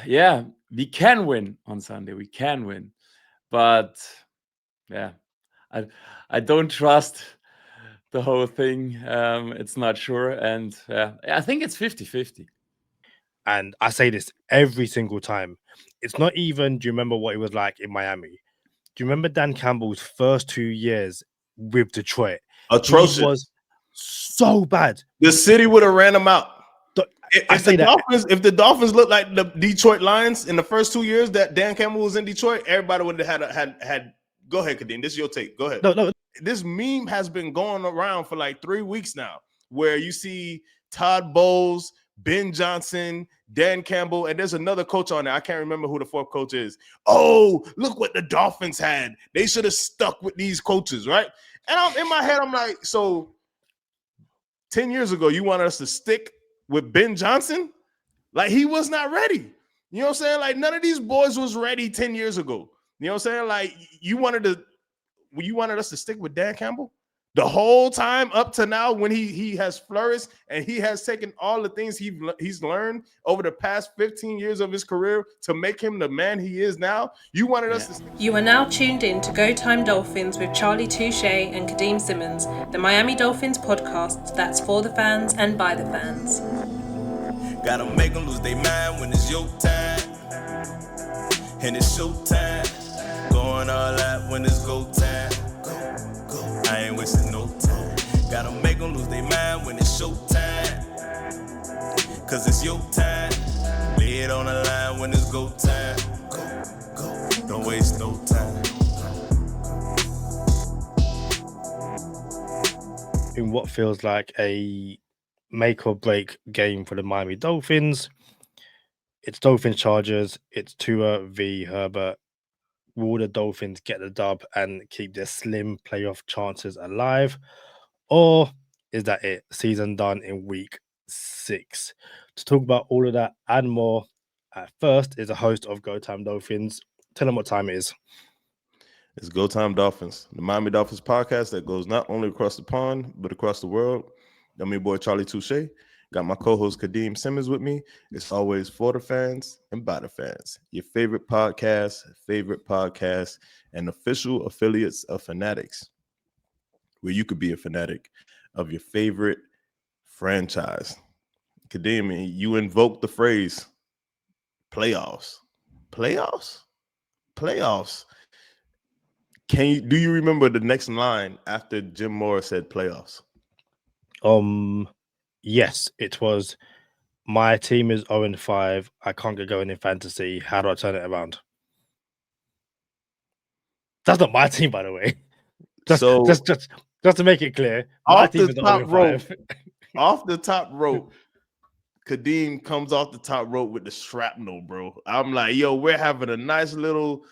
yeah, we can win on Sunday. We can win, but yeah, I I don't trust the whole thing. It's not sure, and I think it's 50-50. And I say this every single time. It's not even, do you remember what it was like in Miami? Do you remember Dan Campbell's first 2 years with Detroit? He Atrocious. was so bad. The city would have ran him out. I say that If the Dolphins looked like the Detroit Lions in the first 2 years that Dan Campbell was in Detroit, everybody would have had. Go ahead, Kadeem. This is your take. Go ahead. No. This meme has been going around for like 3 weeks now, where you see Todd Bowles, Ben Johnson, Dan Campbell, and there's another coach on there. I can't remember who the fourth coach is. Oh, look what the Dolphins had. They should have stuck with these coaches, right? And in my head, I'm like, so 10 years ago, you wanted us to stick with Ben Johnson? Like, he was not ready. You know what I'm saying? Like, none of these boys was ready 10 years ago. You know what I'm saying? Like, you wanted us to stick with Dan Campbell the whole time up to now when he has flourished and he has taken all the things he's learned over the past 15 years of his career to make him the man he is now. You wanted us to stick. You are now tuned in to Go Time Dolphins with Charlie Touche and Kadeem Simmons, the Miami Dolphins podcast that's for the fans and by the fans. Gotta make them lose their mind when it's your time. And it's show time. Going all out when it's go time. Go. I ain't wasting no time. Gotta make them lose their mind when it's show time. Cause it's your time. Lay it on the line when it's go time. Go. Don't waste no time. In what feels like a make or break game for the Miami Dolphins. It's Dolphins Chargers. It's Tua v Herbert. Will the Dolphins get the dub and keep their slim playoff chances alive? Or is that it? Season done in week 6. To talk about all of that and more, at first is a host of Go Time Dolphins. Tell them what time it is. It's Go Time Dolphins, the Miami Dolphins podcast that goes not only across the pond, but across the world. I'm your boy, Charlie Touche. Got my co-host, Kadeem Simmons, with me. It's always for the fans and by the fans. Your favorite podcast, and official affiliates of Fanatics, where you could be a fanatic of your favorite franchise. Kadeem, you invoked the phrase playoffs. Playoffs? Playoffs. Do you remember the next line after Jim Moore said playoffs? Yes, it was my team is 0-5. I can't get going in fantasy. How do I turn it around? That's not my team, by the way. Just to make it clear, my team is 0-5. Off the top rope, Kadeem comes off the top rope with the shrapnel, bro. I'm like, yo, we're having a nice little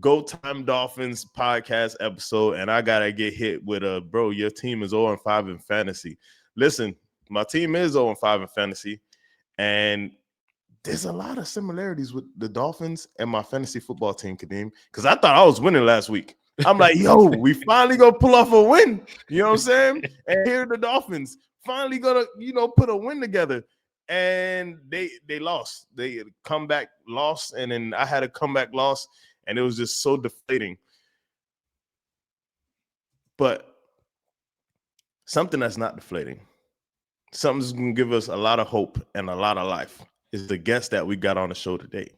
Go Time Dolphins podcast episode, and I gotta get hit with bro, your team is 0-5 in fantasy. Listen, my team is 0-5 in fantasy, and there's a lot of similarities with the Dolphins and my fantasy football team, Kadeem, because I thought I was winning last week. I'm like, yo, we finally gonna pull off a win. You know what I'm saying? And here are the Dolphins finally gonna, put a win together. And they lost. They comeback lost, and then I had a comeback loss, and it was just so deflating. But something that's not deflating, something that's going to give us a lot of hope and a lot of life, is the guest that we got on the show today.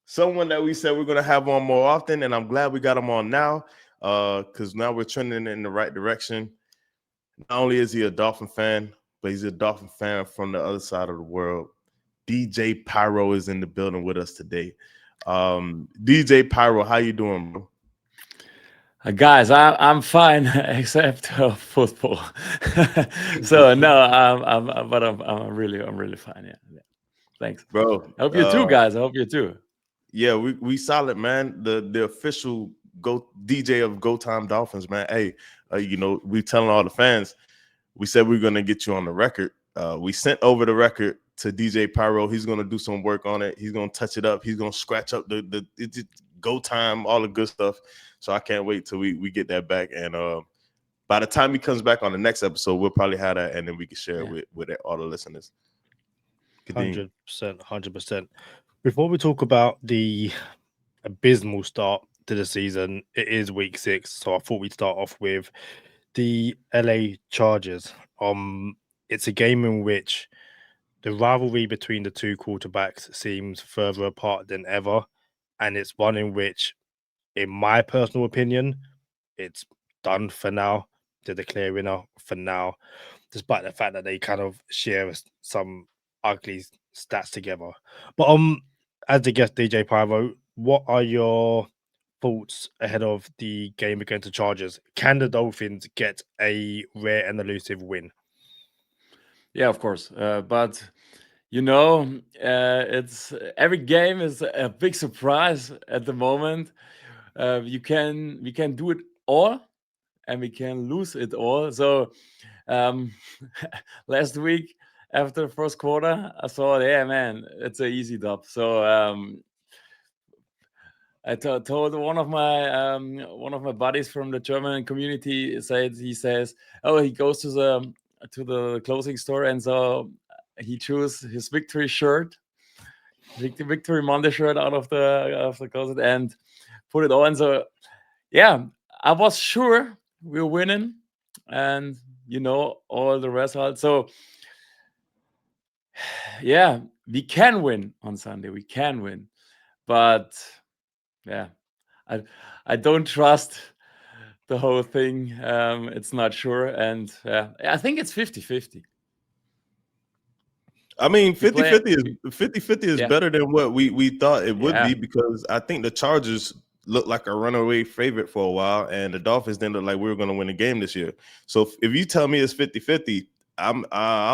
Someone that we said we're going to have on more often, and I'm glad we got him on now, because now we're trending in the right direction. Not only is he a Dolphin fan, but he's a Dolphin fan from the other side of the world. DJ Pyro is in the building with us today. DJ Pyro, how you doing, bro? Guys, I'm fine except football. So no, I'm really fine. Yeah. Thanks, bro. I hope you too, guys. I hope you too. Yeah, we solid, man. The official DJ of Go Time Dolphins, man. Hey, we telling all the fans, we said we're gonna get you on the record. We sent over the record to DJ Pyro. He's gonna do some work on it. He's gonna touch it up. He's gonna scratch up the Go Time, all the good stuff. So I can't wait till we get that back. And by the time he comes back on the next episode, we'll probably have that, and then we can share it with all the listeners. 100%. Before we talk about the abysmal start to the season, it is week 6, so I thought we'd start off with the LA Chargers. It's a game in which the rivalry between the two quarterbacks seems further apart than ever, and it's one in which, in my personal opinion, it's done for now. They're the clear winner for now, despite the fact that they kind of share some ugly stats together. But as the guest DJ Pyro, what are your thoughts ahead of the game against the Chargers? Can the Dolphins get a rare and elusive win? Yeah, of course. But it's every game is a big surprise at the moment. We can do it all, and we can lose it all. So last week after the first quarter, I thought, yeah, man, it's an easy dub. So I told one of my buddies from the German community. He says, oh, he goes to the clothing store, and so he chose his victory shirt, victory Monday shirt out of the closet, and put it on. So yeah, I was sure we were winning, and all the results. So yeah, we can win on Sunday. We can win, but yeah, I don't trust the whole thing. It's not sure, and I think it's 50-50. I mean, We play- 50-50 is Yeah. better than what we thought it would Yeah. be, because I think the Chargers looked like a runaway favorite for a while, and the Dolphins didn't look like we were going to win the game this year. So if you tell me it's 50-50, I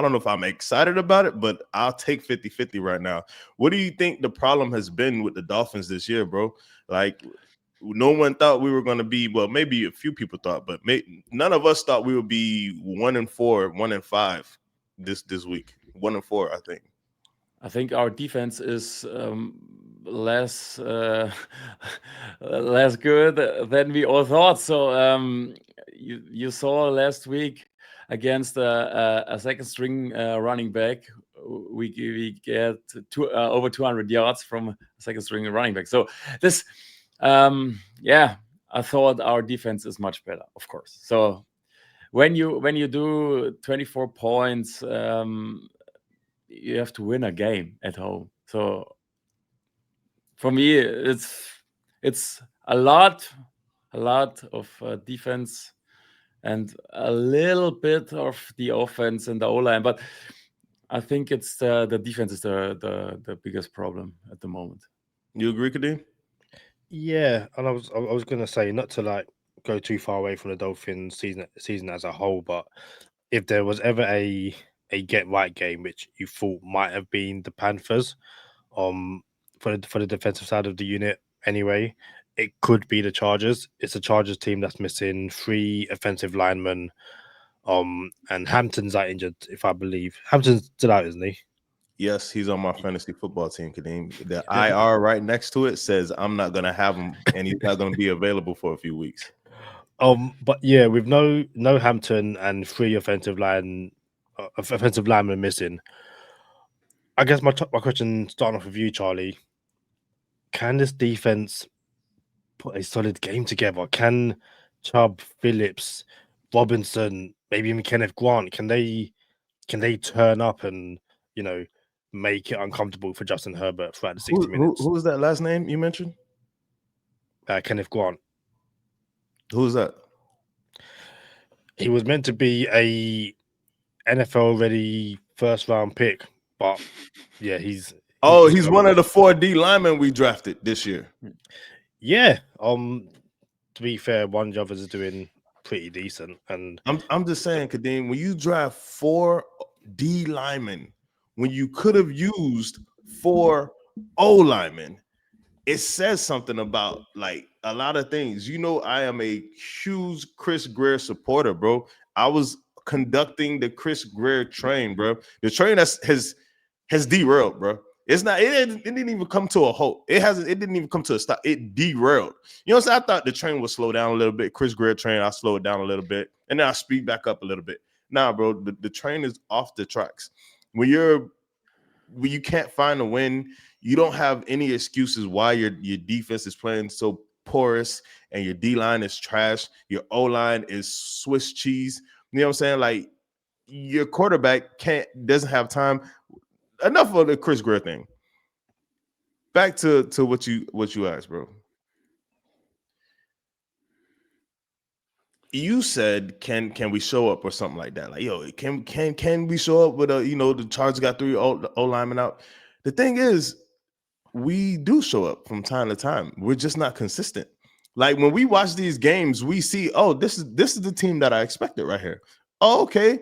don't know if I'm excited about it, but I'll take 50-50 right now. What do you think the problem has been with the Dolphins this year, bro? Like, no one thought we were going to be, well, maybe a few people thought, but none of us thought we would be 1-4, 1-5 this week. 1-4, I think. I think our defense is less less good than we all thought. So you saw last week against a second string running back, we get over 200 yards from a second string running back. So this, I thought our defense is much better, of course. So when you do 24 points, you have to win a game at home. So for me, it's a lot of defense and a little bit of the offense and the O-line, but I think it's the defense is the biggest problem at the moment. You agree, Kadeem? Yeah, and I was gonna say, not to like go too far away from the Dolphins season as a whole, but if there was ever a get right game which you thought might have been the Panthers, for the defensive side of the unit anyway, it could be the Chargers. It's a Chargers team that's missing 3 offensive linemen, and Hampton's out injured, if I believe. Hampton's still out, isn't he? Yes, he's on my fantasy football team, Kadeem. The IR right next to it says I'm not going to have him, and he's not going to be available for a few weeks. But yeah, with no Hampton and 3 offensive linemen missing, I guess my question, starting off with you, Charlie, can this defense put a solid game together? Can Chubb, Phillips, Robinson, maybe even Kenneth Grant, can they turn up and make it uncomfortable for Justin Herbert throughout the 60 minutes? Who was that last name you mentioned? Kenneth Grant. Who's that? He was meant to be a NFL ready first round pick, but yeah, he's one of the 4D linemen we drafted this year. Yeah. To be fair, one of the others is doing pretty decent, and I'm just saying, Kadeem, when you draft 4 D linemen, when you could have used 4 O linemen, it says something about like a lot of things. I am a huge Chris Greer supporter, bro. I was conducting the Chris Greer train, bro. The train has derailed, bro. It didn't even come to a halt. It didn't even come to a stop. It derailed. You know what I'm saying? I thought the train would slow down a little bit. Chris Greer train, I slow it down a little bit, and then I speed back up a little bit. Nah, bro, the train is off the tracks. When you can't find a win, you don't have any excuses why your defense is playing so porous and your D-line is trash. Your O-line is Swiss cheese. You know what I'm saying? Like, your quarterback doesn't have time. Enough of the Chris Greer thing. Back to what you asked, bro. You said, can we show up or something like that? Like, yo, can we show up with the Chargers got 3 O linemen out? The thing is, we do show up from time to time. We're just not consistent. Like, when we watch these games, we see, oh, this is the team that I expected right here. Oh, okay,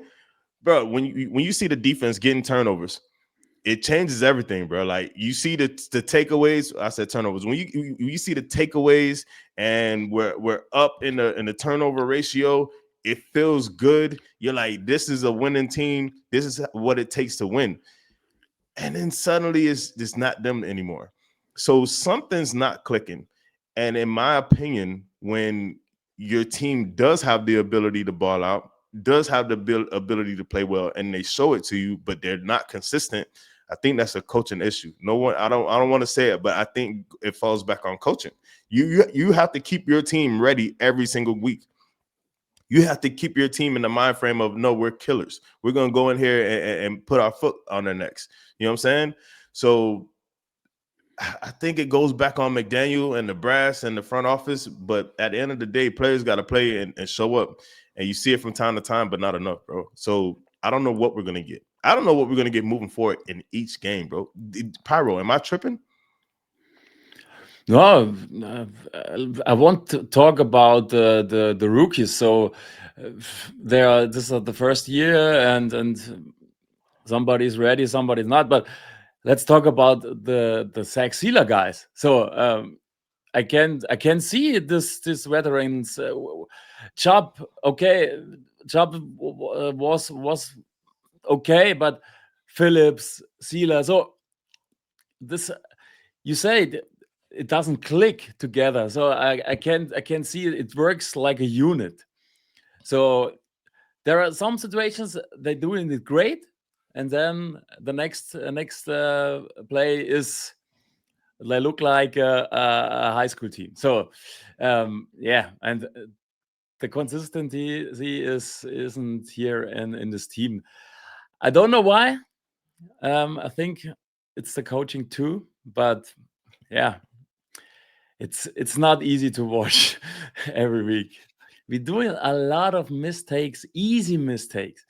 bro. When you see the defense getting turnovers, it changes everything, bro. Like, you see the takeaways. I said turnovers. When you see the takeaways and we're up in the turnover ratio, it feels good. You're like, this is a winning team. This is what it takes to win. And then suddenly it's not them anymore. So something's not clicking. And in my opinion, when your team does have the ability to ball out, does have the ability to play well, and they show it to you, but they're not consistent, I think that's a coaching issue. I don't want to say it, but I think it falls back on coaching. You have to keep your team ready every single week. You have to keep your team in the mind frame of, no, we're killers. We're going to go in here and put our foot on their necks. You know what I'm saying? So I think it goes back on McDaniel and the brass and the front office. But at the end of the day, players got to play and show up. And you see it from time to time, but not enough, bro. So I don't know what we're going to get. I don't know what we're going to get moving forward in each game, bro. Pyro, am I tripping? No, I want to talk about the rookies. So this is the first year, and somebody's ready, somebody's not. But let's talk about the Zach Sealer guys. So I can see this veterans Chubb. Okay, Chubb was okay, but Phillips, Sealer. So this, you say it doesn't click together. So I can see it works like a unit. So there are some situations they're doing it great, and then the next play is they look like a high school team. So yeah, and the consistency isn't here in this team. I don't know why. I think it's the coaching too, but yeah, it's not easy to watch every week. We're doing a lot of mistakes, easy mistakes.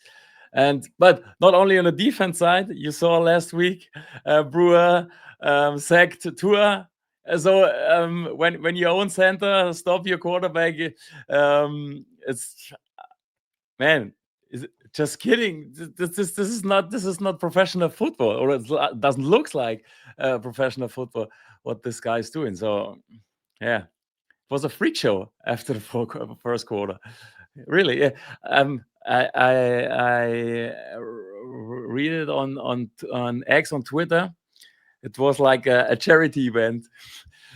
But not only on the defense side, you saw last week, Brewer sacked Tua. So when your own center stop your quarterback, it's man, just kidding. This is not professional football, or it doesn't look like professional football what this guy's doing. So yeah, it was a freak show after the first quarter. Really, yeah. I read it on X on Twitter. It was like a charity event.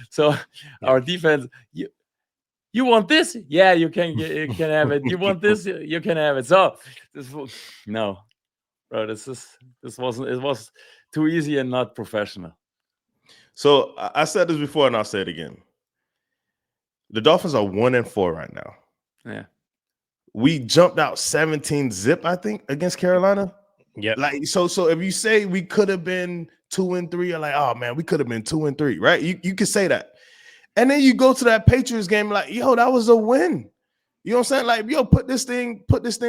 So our defense, you want this? Yeah, you can have it. You want this? You can have it. So no, bro, it was too easy and not professional. So I said this before, and I'll say it again. The Dolphins are 1-4 right now. Yeah. We jumped out 17-0, I think, against Carolina. Yeah. Like, so if you say we could have been 2-3, you're like, oh man, we could have been 2-3, right? You could say that. And then you go to that Patriots game, like, yo, that was a win. You know what I'm saying? Like, yo, put this thing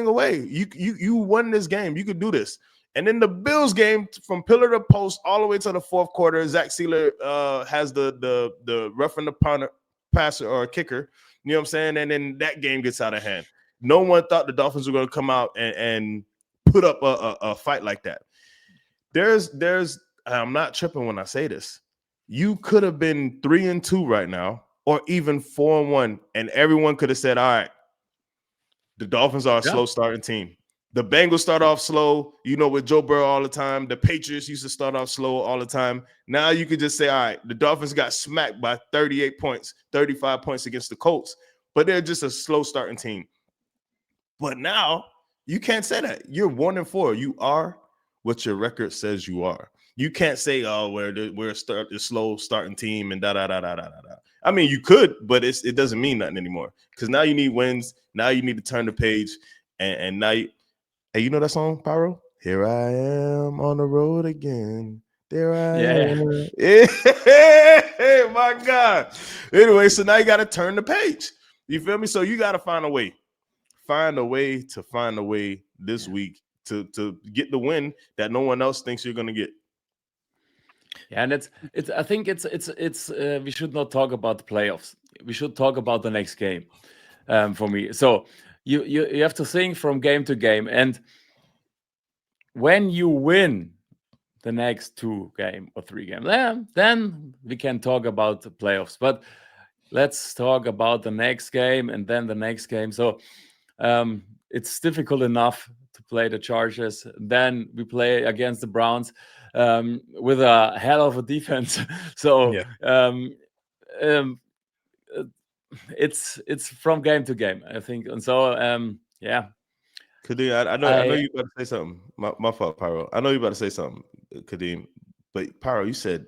away. You won this game. You could do this. And then the Bills game, from pillar to post all the way to the fourth quarter, Zach Sealer has the roughing the punter, passer, or kicker. You know what I'm saying? And then that game gets out of hand. No one thought the Dolphins were going to come out and put up a fight like that. There's I'm not tripping when I say this. You could have been 3-2 right now, or even 4-1, and everyone could have said, all right, the Dolphins are a slow starting team. The Bengals start off slow, with Joe Burrow all the time. The Patriots used to start off slow all the time. Now you could just say, all right, the Dolphins got smacked by 38 points, 35 points against the Colts, but they're just a slow starting team. But now you can't say that. You're 1-4. You are what your record says you are. You can't say, "Oh, we're a slow starting team," and da da da da da da. I mean, you could, but it doesn't mean nothing anymore because now you need wins. Now you need to turn the page, and now, hey, you know that song, Pyro? Here I am on the road again. There I am. Yeah, my God. Anyway, so now you got to turn the page. You feel me? So you got to find a way this week to get the win that no one else thinks you're gonna get. Yeah, and it's. I think it's. We should not talk about the playoffs. We should talk about the next game. For me, so you have to think from game to game, and when you win the next 2 game or 3 games, then we can talk about the playoffs. But let's talk about the next game and then the next game. So it's difficult enough to play the Chargers. Then we play against the Browns with a hell of a defense. So it's from game to game, I think. And so yeah. Kadeem, I know you about to say something. My fault, Pyro. I know you about to say something, Kadeem. But Pyro, you said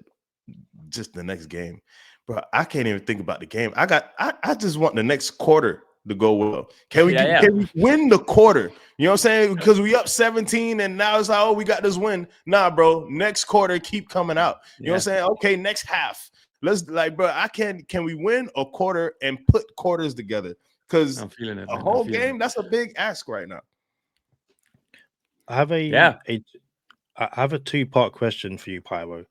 just the next game. Bro, I can't even think about the game. I just want the next quarter to go well. Can we win the quarter? You know what I'm saying? Because we up 17 and now it's like, oh, we got this win. Nah, bro. Next quarter, keep coming out. You know what I'm saying? Okay, next half. Let's bro, can we win a quarter and put quarters together? Because a whole game, that's a big ask right now. I have a 2-part question for you, Pyro.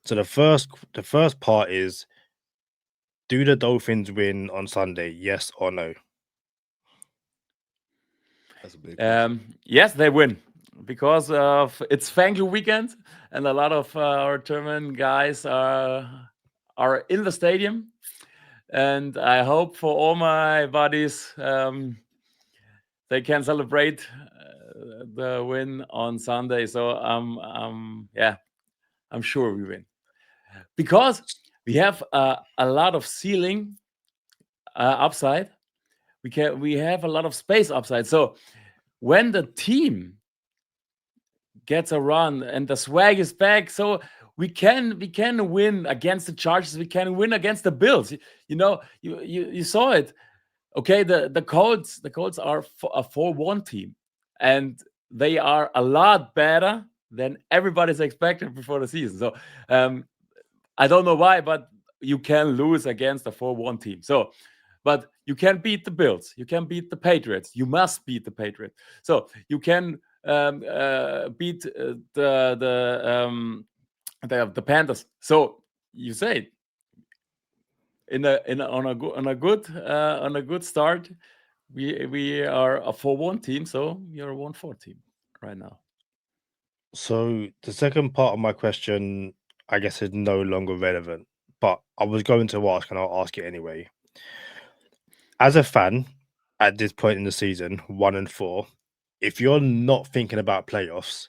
So the first part is, do the Dolphins win on Sunday? Yes or no? That's a big question. Yes, they win because of it's Thanksgiving weekend, and a lot of our German guys are in the stadium, and I hope for all my buddies they can celebrate the win on Sunday. So I'm sure we win because we have a lot of ceiling upside. We have a lot of space upside. So when the team gets a run and the swag is back, so we can win against the Chargers. We can win against the Bills. You know, you saw it. Okay, the Colts are a 4-1 team, and they are a lot better than everybody's expected before the season. So I don't know why, but you can lose against a 4-1 team. So, but you can beat the Bills. You can beat the Patriots. You must beat the Patriots. So you can beat the Panthers. So you say on a good start, we are a 4-1 team. So you're a 1-4 team right now. So the second part of my question, I guess, is no longer relevant, but I was going to ask, and I'll ask it anyway. As a fan, at this point in the season, 1-4, if you're not thinking about playoffs,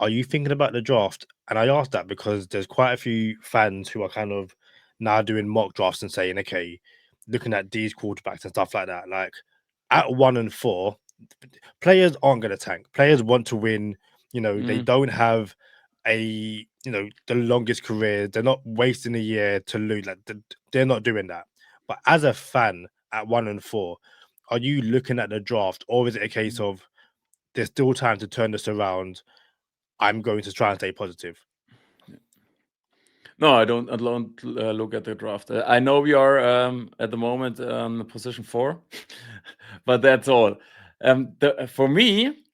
are you thinking about the draft? And I ask that because there's quite a few fans who are kind of now doing mock drafts and saying, okay, looking at these quarterbacks and stuff like that. Like at 1-4, players aren't going to tank. Players want to win. You know, they don't have the longest career. They're not wasting a year to lose. Like they're not doing that. But as a fan at 1-4, are you looking at the draft, or is it a case of there's still time to turn this around? I'm going to try and stay positive. No, I don't look at the draft. I know we are at the moment position 4, but that's all. For me,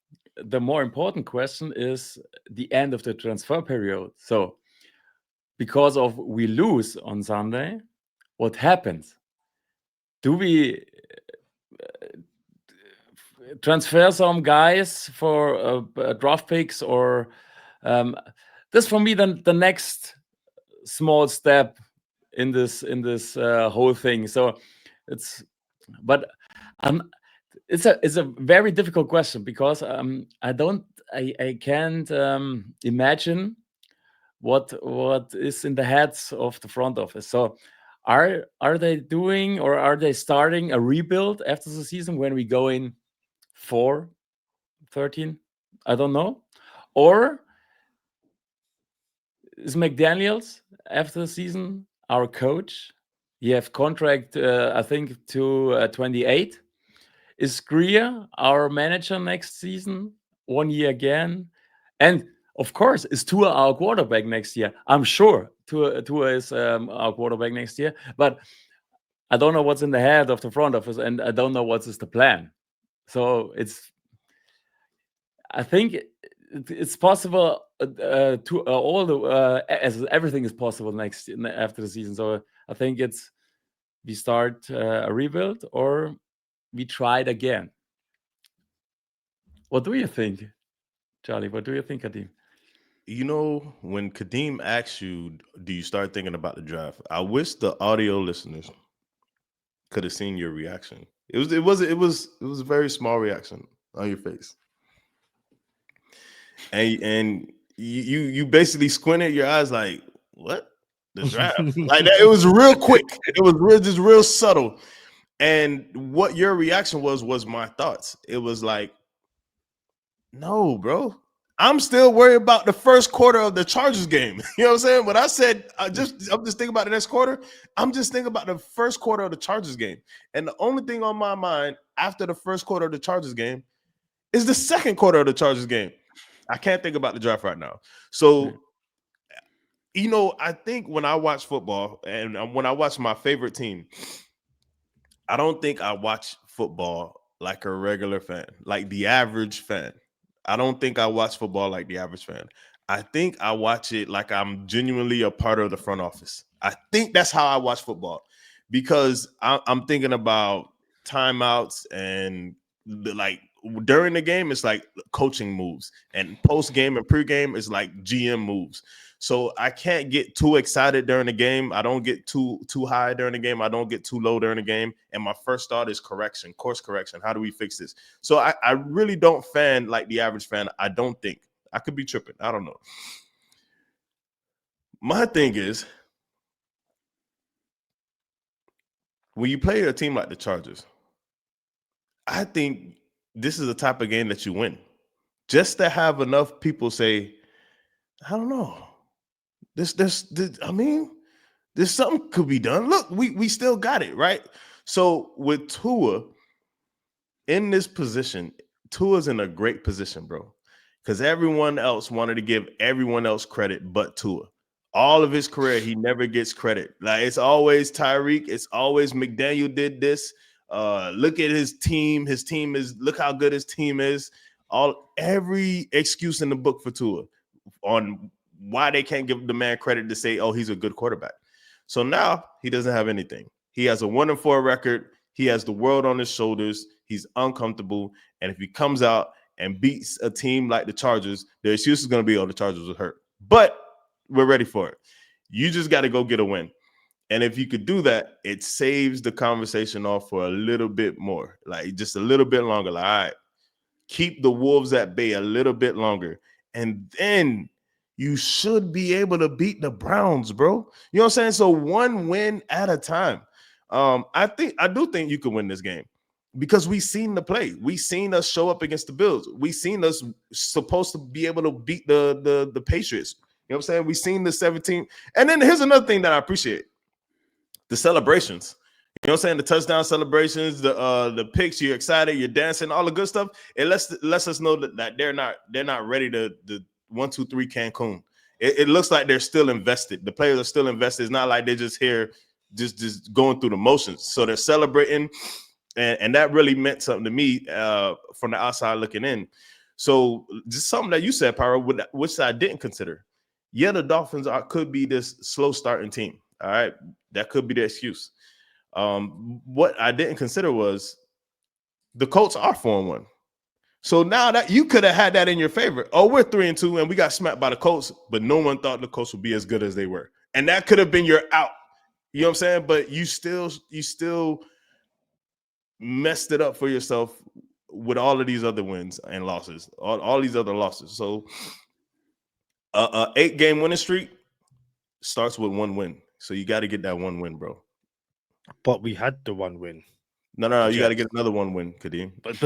the more important question is the end of the transfer period. So, because of we lose on Sunday, what happens? Do we transfer some guys for draft picks, or this for me the next small step in this whole thing? So it's a very difficult question because I can't imagine what is in the heads of the front office. So are they doing, or are they starting a rebuild after the season when we go in 4-13? I don't know. Or is McDaniels after the season our coach? He have contract, I think, to 28. Is Greer our manager next season? 1 year again? And of course, is Tua our quarterback next year? I'm sure Tua is our quarterback next year, but I don't know what's in the head of the front office, and I don't know what is the plan. So I think it's possible to all the as everything is possible after the season. So I think it's we start a rebuild or we try it again. What do you think, Charlie? What do you think, Kadim? You know, when Kadeem asks you, do you start thinking about the draft? I wish the audio listeners could have seen your reaction. It was a very small reaction on your face. And you basically squinted your eyes like, what? The draft? Like that, it was real quick. It was real subtle. And what your reaction was my thoughts. It was like, no, bro. I'm still worried about the first quarter of the Chargers game. You know what I'm saying? When I said I'm just thinking about the next quarter, I'm just thinking about the first quarter of the Chargers game. And the only thing on my mind after the first quarter of the Chargers game is the second quarter of the Chargers game. I can't think about the draft right now. So, you know, I think when I watch football and when I watch my favorite team, I don't think I watch football like a regular fan, like the average fan. I don't think I watch football like the average fan. I think I watch it like I'm genuinely a part of the front office. I think that's how I watch football because I'm thinking about timeouts and like during the game, it's like coaching moves, and post game and pre-game is like GM moves. So I can't get too excited during the game. I don't get too high during the game. I don't get too low during the game. And my first thought is course correction. How do we fix this? So I really don't fan like the average fan. I don't think. I could be tripping. I don't know. My thing is, when you play a team like the Chargers, I think this is the type of game that you win. Just to have enough people say, I don't know. This I mean, there's something could be done. Look, we still got it, right? So with Tua in this position, Tua's in a great position, bro. Because everyone else wanted to give everyone else credit but Tua. All of his career, he never gets credit. Like it's always Tyreek, it's always McDaniel did this. Look at his team. His team look how good his team is. Every excuse in the book for Tua on why they can't give the man credit to say, oh, he's a good quarterback. So now he doesn't have anything. He has a 1-4 record. He has the world on his shoulders. He's uncomfortable. And if he comes out and beats a team like the Chargers, the excuse is going to be, oh, the Chargers will hurt. But we're ready for it. You just got to go get a win. And if you could do that, it saves the conversation off for a little bit more, like just a little bit longer. Like, all right, keep the Wolves at bay a little bit longer. And then you should be able to beat the Browns, bro. You know what I'm saying? So one win at a time. I do think you can win this game because we've seen the play. We've seen us show up against the Bills. We've seen us supposed to be able to beat the Patriots. You know what I'm saying? We've seen the 17. And then here's another thing that I appreciate. The celebrations. You know what I'm saying? The touchdown celebrations, the picks, you're excited, you're dancing, all the good stuff. It lets us know that they're not ready to 1, 2, 3 Cancun. It looks like they're still invested. The players are still invested. It's not like they're just here just going through the motions. So they're celebrating, and that really meant something to me from the outside looking in. So just something that you said, Pyro, which I didn't consider. Yeah, the Dolphins could be this slow starting team. All right, that could be the excuse. What I didn't consider was the Colts are 4-1. So now that you could have had that in your favor. Oh, we're 3-2 and we got smacked by the Colts, but no one thought the Colts would be as good as they were. And that could have been your out. You know what I'm saying? But you still messed it up for yourself with all of these other wins and losses, all these other losses. So 8-game winning streak starts with 1 win. So you got to get that 1 win, bro. But we had the 1 win. No, you got to get another 1 win, Kadeem. But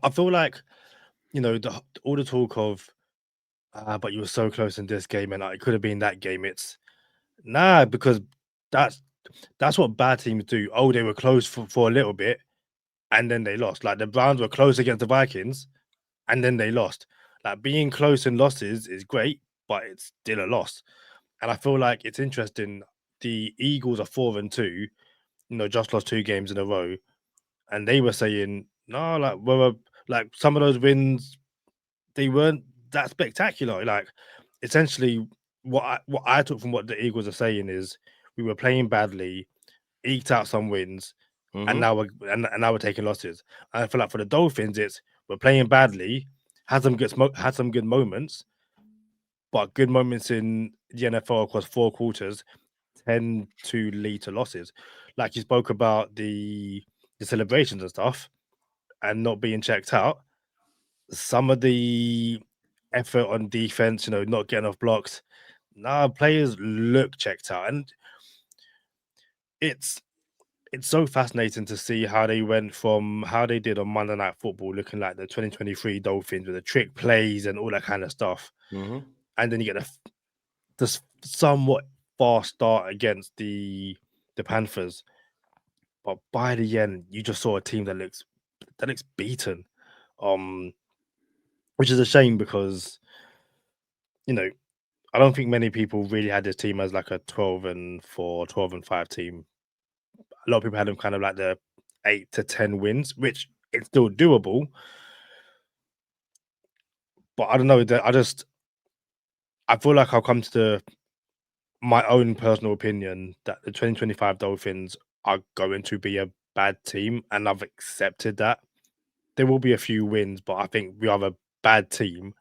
I feel like, you know, all the talk of but you were so close in this game, and it could have been that game. It's because that's what bad teams do. Oh, they were close for a little bit, and then they lost. Like the Browns were close against the Vikings, and then they lost. Like being close in losses is great, but it's still a loss. And I feel like it's interesting. The Eagles are 4-2, just lost 2 games in a row, and they were saying no, like some of those wins, they weren't that spectacular. Like essentially, what I took from what the Eagles are saying is we were playing badly, eked out some wins, and now we're taking losses. And I feel like for the Dolphins, it's we're playing badly, had some good moments, but good moments in the NFL across 4 quarters tend to lead to losses. Like you spoke about the celebrations and stuff, and not being checked out. Some of the effort on defense, not getting off blocks. Players look checked out, and it's so fascinating to see how they went from how they did on Monday Night Football, looking like the 2023 Dolphins with the trick plays and all that kind of stuff, and then you get this somewhat fast start against the Panthers, but by the end, you just saw a team that looks beaten, which is a shame because I don't think many people really had this team as like a 12-4, 12-5 team. A lot of people had them kind of like the 8 to 10 wins, which it's still doable. But I don't know. I feel like I'll come to my own personal opinion that the 2025 Dolphins are going to be a bad team, and I've accepted that. There will be a few wins, but I think we have a bad team,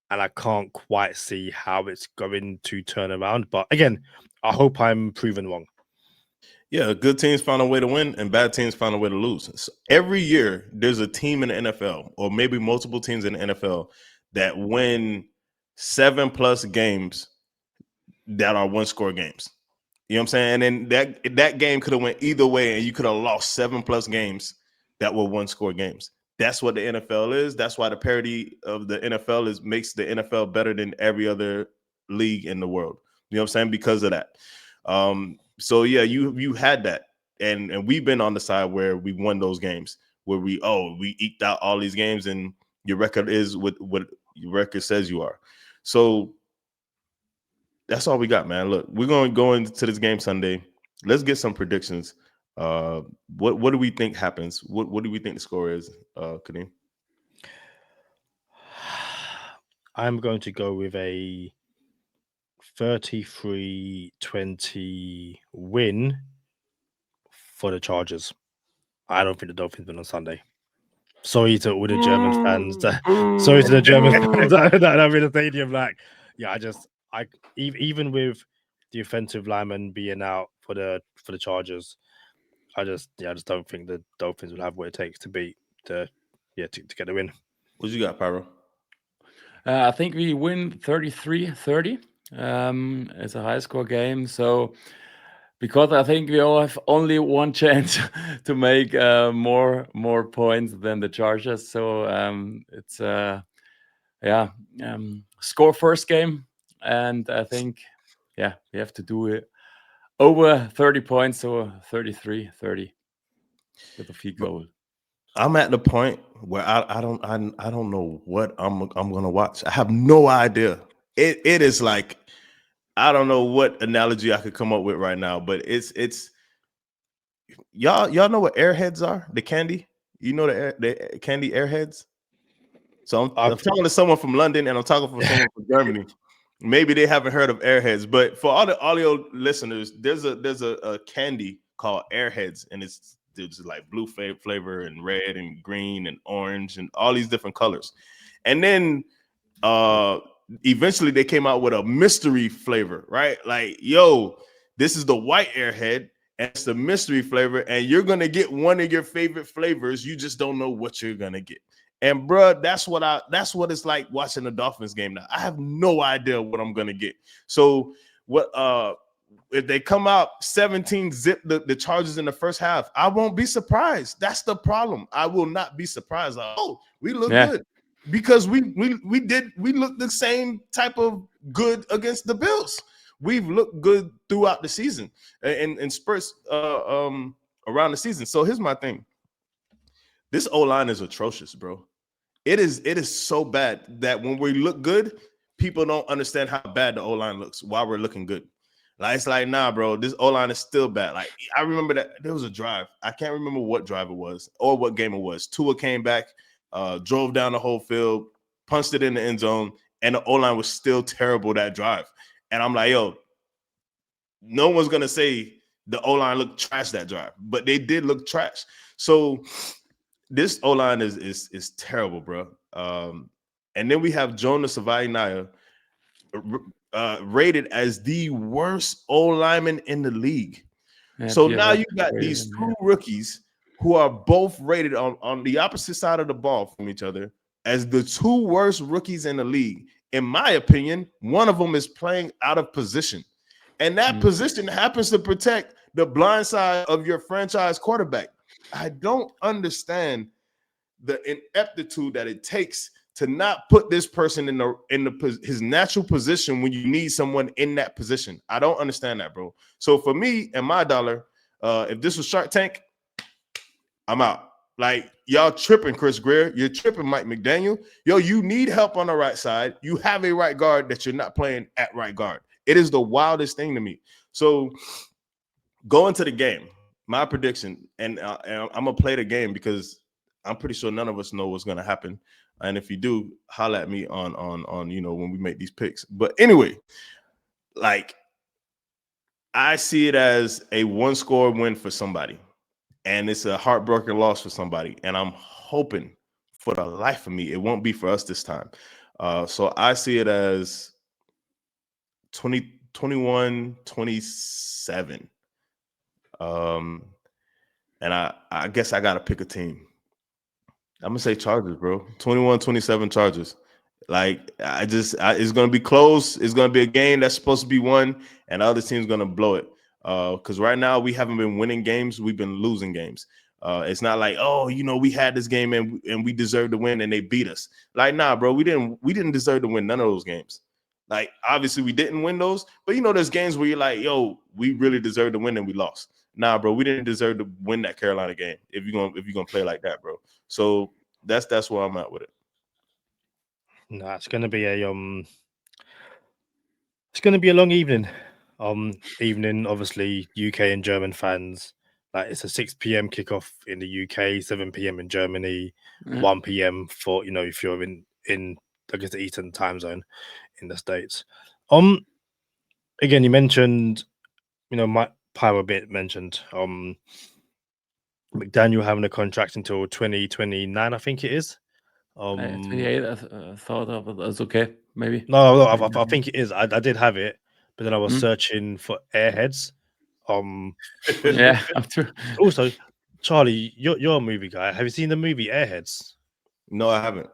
and I can't quite see how it's going to turn around. But again, I hope I'm proven wrong. Yeah, good teams find a way to win and bad teams find a way to lose. So every year, there's a team in the NFL, or maybe multiple teams in the NFL, that win 7+ games that are 1-score games. You know what I'm saying? And then that game could have went either way, and you could have lost 7+ games that were 1-score games. That's what the NFL is. That's why the parity of the NFL makes the NFL better than every other league in the world. You know what I'm saying? Because of that. So yeah, you had that, and we've been on the side where we won those games, where we eked out all these games, and your record is what your record says you are. So that's all we got, man. Look, we're going to go into this game Sunday. Let's get some predictions. What do we think happens? What do we think the score is, Kadeem? I'm going to go with a 33-20 win for the Chargers. I don't think the Dolphins win on Sunday. Sorry to all the German fans. Sorry to the German fans that are in the stadium. Even with the offensive lineman being out for the Chargers, I just don't think the Dolphins will have what it takes to beat to get the win. What you got, Pyro? I think we win 33-30. It's a high score game. So because I think we all have only one chance to make more points than the Chargers. So it's score first game. And I think, we have to do it over 30 points, so 33-30 with a field goal. I'm at the point where I don't know what I'm gonna watch. I have no idea. It is like, I don't know what analogy I could come up with right now, but it's y'all know what airheads are? The candy, the candy airheads. So I'm talking to someone from London, and I'm talking to someone from Germany. Maybe they haven't heard of airheads, but for all the audio listeners, there's a candy called airheads, and it's like blue flavor and red and green and orange and all these different colors. And then eventually they came out with a mystery flavor, right? Like, yo, this is the white airhead, and it's the mystery flavor, and you're gonna get one of your favorite flavors. You just don't know what you're gonna get. And bro, that's what it's like watching the Dolphins game now. I have no idea what I'm gonna get. So what if they come out 17-zip the Chargers in the first half, I won't be surprised. That's the problem. I will not be surprised. Like, oh, we look good. because we looked the same type of good against the Bills. We've looked good throughout the season in spurts around the season. So here's my thing. This O-line is atrocious, bro. It is so bad that when we look good, people don't understand how bad the O-line looks while we're looking good. Like, it's like, nah, bro, this O-line is still bad. Like, I remember that there was a drive. I can't remember what drive it was or what game it was. Tua came back, drove down the whole field, punched it in the end zone, and the O-line was still terrible that drive. And I'm like, yo, no one's going to say the O-line looked trash that drive, but they did look trash. So this O-line is terrible, bro. And then we have Jonas Savaiinaia rated as the worst O-lineman in the league. Yeah, So PFF now you got rated these him, two rookies who are both rated on the opposite side of the ball from each other as the two worst rookies in the league. In my opinion, one of them is playing out of position. And that position happens to protect the blind side of your franchise quarterback. I don't understand the ineptitude that it takes to not put this person in his natural position when you need someone in that position. I don't understand that, bro. So for me and my dollar, if this was Shark Tank, I'm out. Like, y'all tripping, Chris Greer. You're tripping, Mike McDaniel. Yo, you need help on the right side. You have a right guard that you're not playing at right guard. It is the wildest thing to me. So going to the game, my prediction, and I'm going to play the game because I'm pretty sure none of us know what's going to happen. And if you do, holla at me on when we make these picks. But anyway, like, I see it as a one-score win for somebody. And it's a heartbroken loss for somebody. And I'm hoping for the life of me, it won't be for us this time. So I see it as 21-27. And I guess I got to pick a team. I'm going to say Chargers, bro. 21-27 Chargers. Like, it's going to be close. It's going to be a game that's supposed to be won, and the other team's going to blow it. Because right now we haven't been winning games. We've been losing games. It's not like, we had this game and we deserved to win and they beat us. Like, nah, bro, we didn't deserve to win none of those games. Like, obviously we didn't win those, but there's games where you're like, yo, we really deserved to win and we lost. Nah, bro, we didn't deserve to win that Carolina game if you're gonna play like that, bro. So that's where I'm at with it. No, it's gonna be a long evening. Evening, obviously, UK and German fans. Like, it's a 6 p.m. kickoff in the UK, 7 p.m. in Germany, 1 p.m. for if you're in I guess the Eastern time zone in the States. Again, you mentioned, Mike Pyro mentioned McDaniel having a contract until 2029, I think it is. 28, I thought of it. That's okay, maybe. No, I think it is. I did have it, but then I was searching for Airheads. Yeah, I'm true. Also, Charlie, you're a movie guy. Have you seen the movie Airheads? No, I haven't.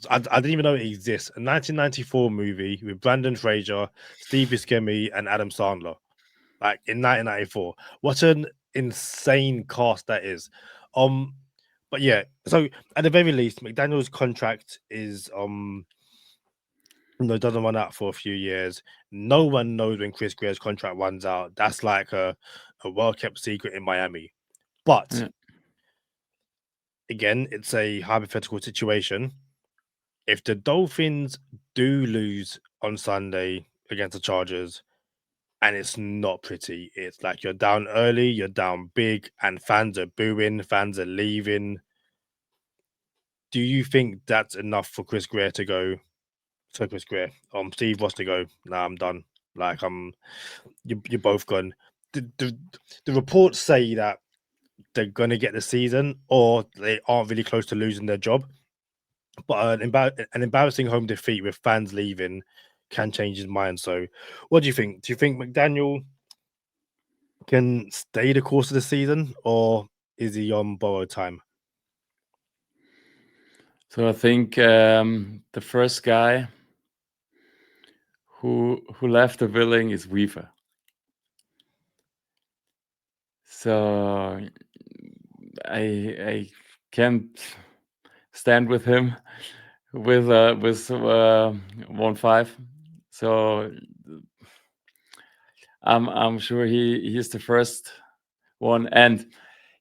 I didn't even know it exists. A 1994 movie with Brandon Fraser, Steve Buscemi, and Adam Sandler. Like, in 1994. What an insane cast that is. But yeah, so at the very least, McDaniel's contract is doesn't run out for a few years. No one knows when Chris Greer's contract runs out. That's like a well-kept secret in Miami. But again, it's a hypothetical situation. If the Dolphins do lose on Sunday against the Chargers, and it's not pretty, it's like you're down early, you're down big, and fans are booing, fans are leaving. Do you think that's enough for Chris Greer to go? So Chris Greer, Steve Ross to go, nah, I'm done. Like, you're both gone. The reports say that they're gonna get the season, or they aren't really close to losing their job. But an embarrassing home defeat with fans leaving can change his mind. So, what do you think? Do you think McDaniel can stay the course of the season, or is he on borrowed time? So I think the first guy who left the building is Weaver. So I can't stand with him with 1-5. So I'm sure he's the first one. And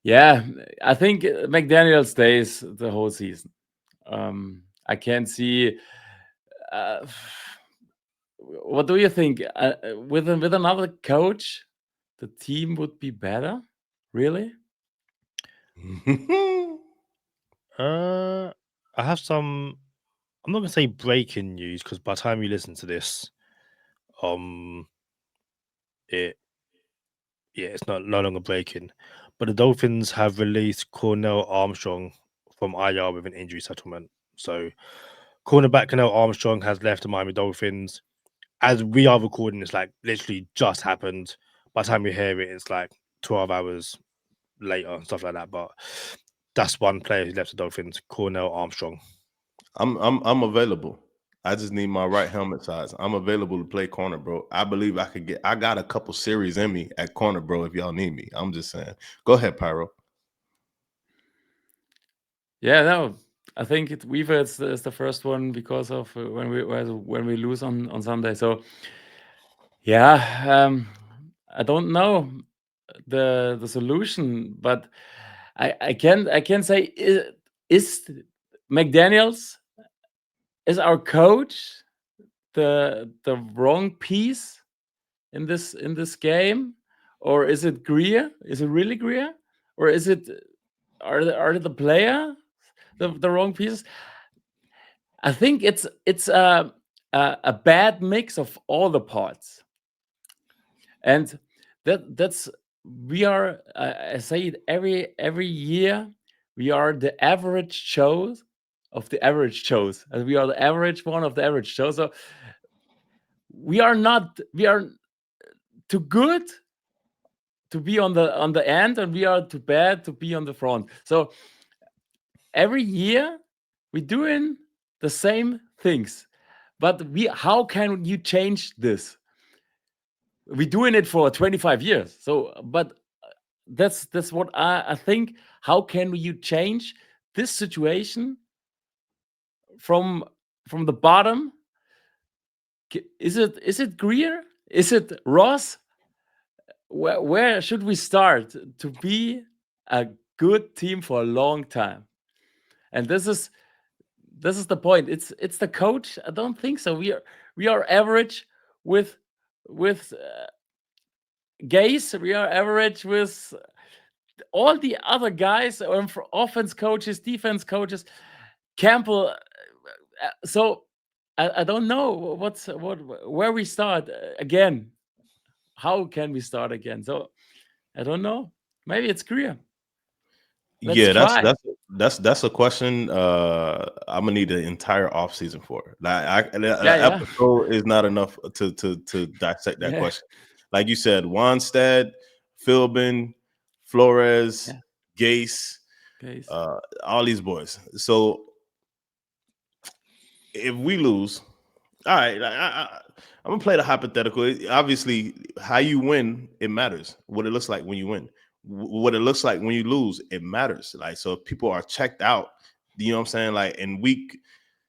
yeah, I think McDaniel stays the whole season. I can't see. What do you think? With another coach, the team would be better. Really? I have some. I'm not gonna say breaking news because by the time you listen to this, it's no longer breaking. But the Dolphins have released Cornell Armstrong from IR with an injury settlement. So cornerback Cornell Armstrong has left the Miami Dolphins. As we are recording, it's like literally just happened. By the time you hear it, it's like 12 hours later and stuff like that. But that's one player who left the Dolphins, Cornell Armstrong. I'm available. I just need my right helmet size. I'm available to play corner, bro. I believe I could get. I got a couple series in me at corner, bro. If y'all need me, I'm just saying. Go ahead, Pyro. Yeah, no. I think Weaver is the first one because of when we lose on Sunday. So yeah, I don't know the solution, but I can say is McDaniels is our coach the wrong piece in this game, or is it Greer? Is it really Greer, or is it are the player the wrong pieces? I think it's a bad mix of all the parts, and that's we are. I say it every year. We are the average shows of the average shows, and we are the average one of the average shows. So we are too good to be on the end, and we are too bad to be on the front. So every year we're doing the same things, but how can you change this? We're doing it for 25 years. So, but that's what I think. How can you change this situation from the bottom? Is it Greer? Is it Ross? Where should we start to be a good team for a long time? And this is the point. It's the coach. I don't think so. We are average with Gaze. We are average with all the other guys, for offense coaches, defense coaches, Campbell. So I don't know where we start again. How can we start again? So I don't know. Maybe it's Korea. Let's try. That's a question. I'm gonna need an entire off season for. Like, Yeah. episode is not enough to dissect that question. Like you said, Wanstead, Philbin, Flores, Gase, all these boys. So if we lose, all right, I'm gonna play the hypothetical. Obviously, how you win, it matters. What it looks like when you win, what it looks like when you lose, it matters. Like, so if people are checked out, you know what I'm saying? Like in week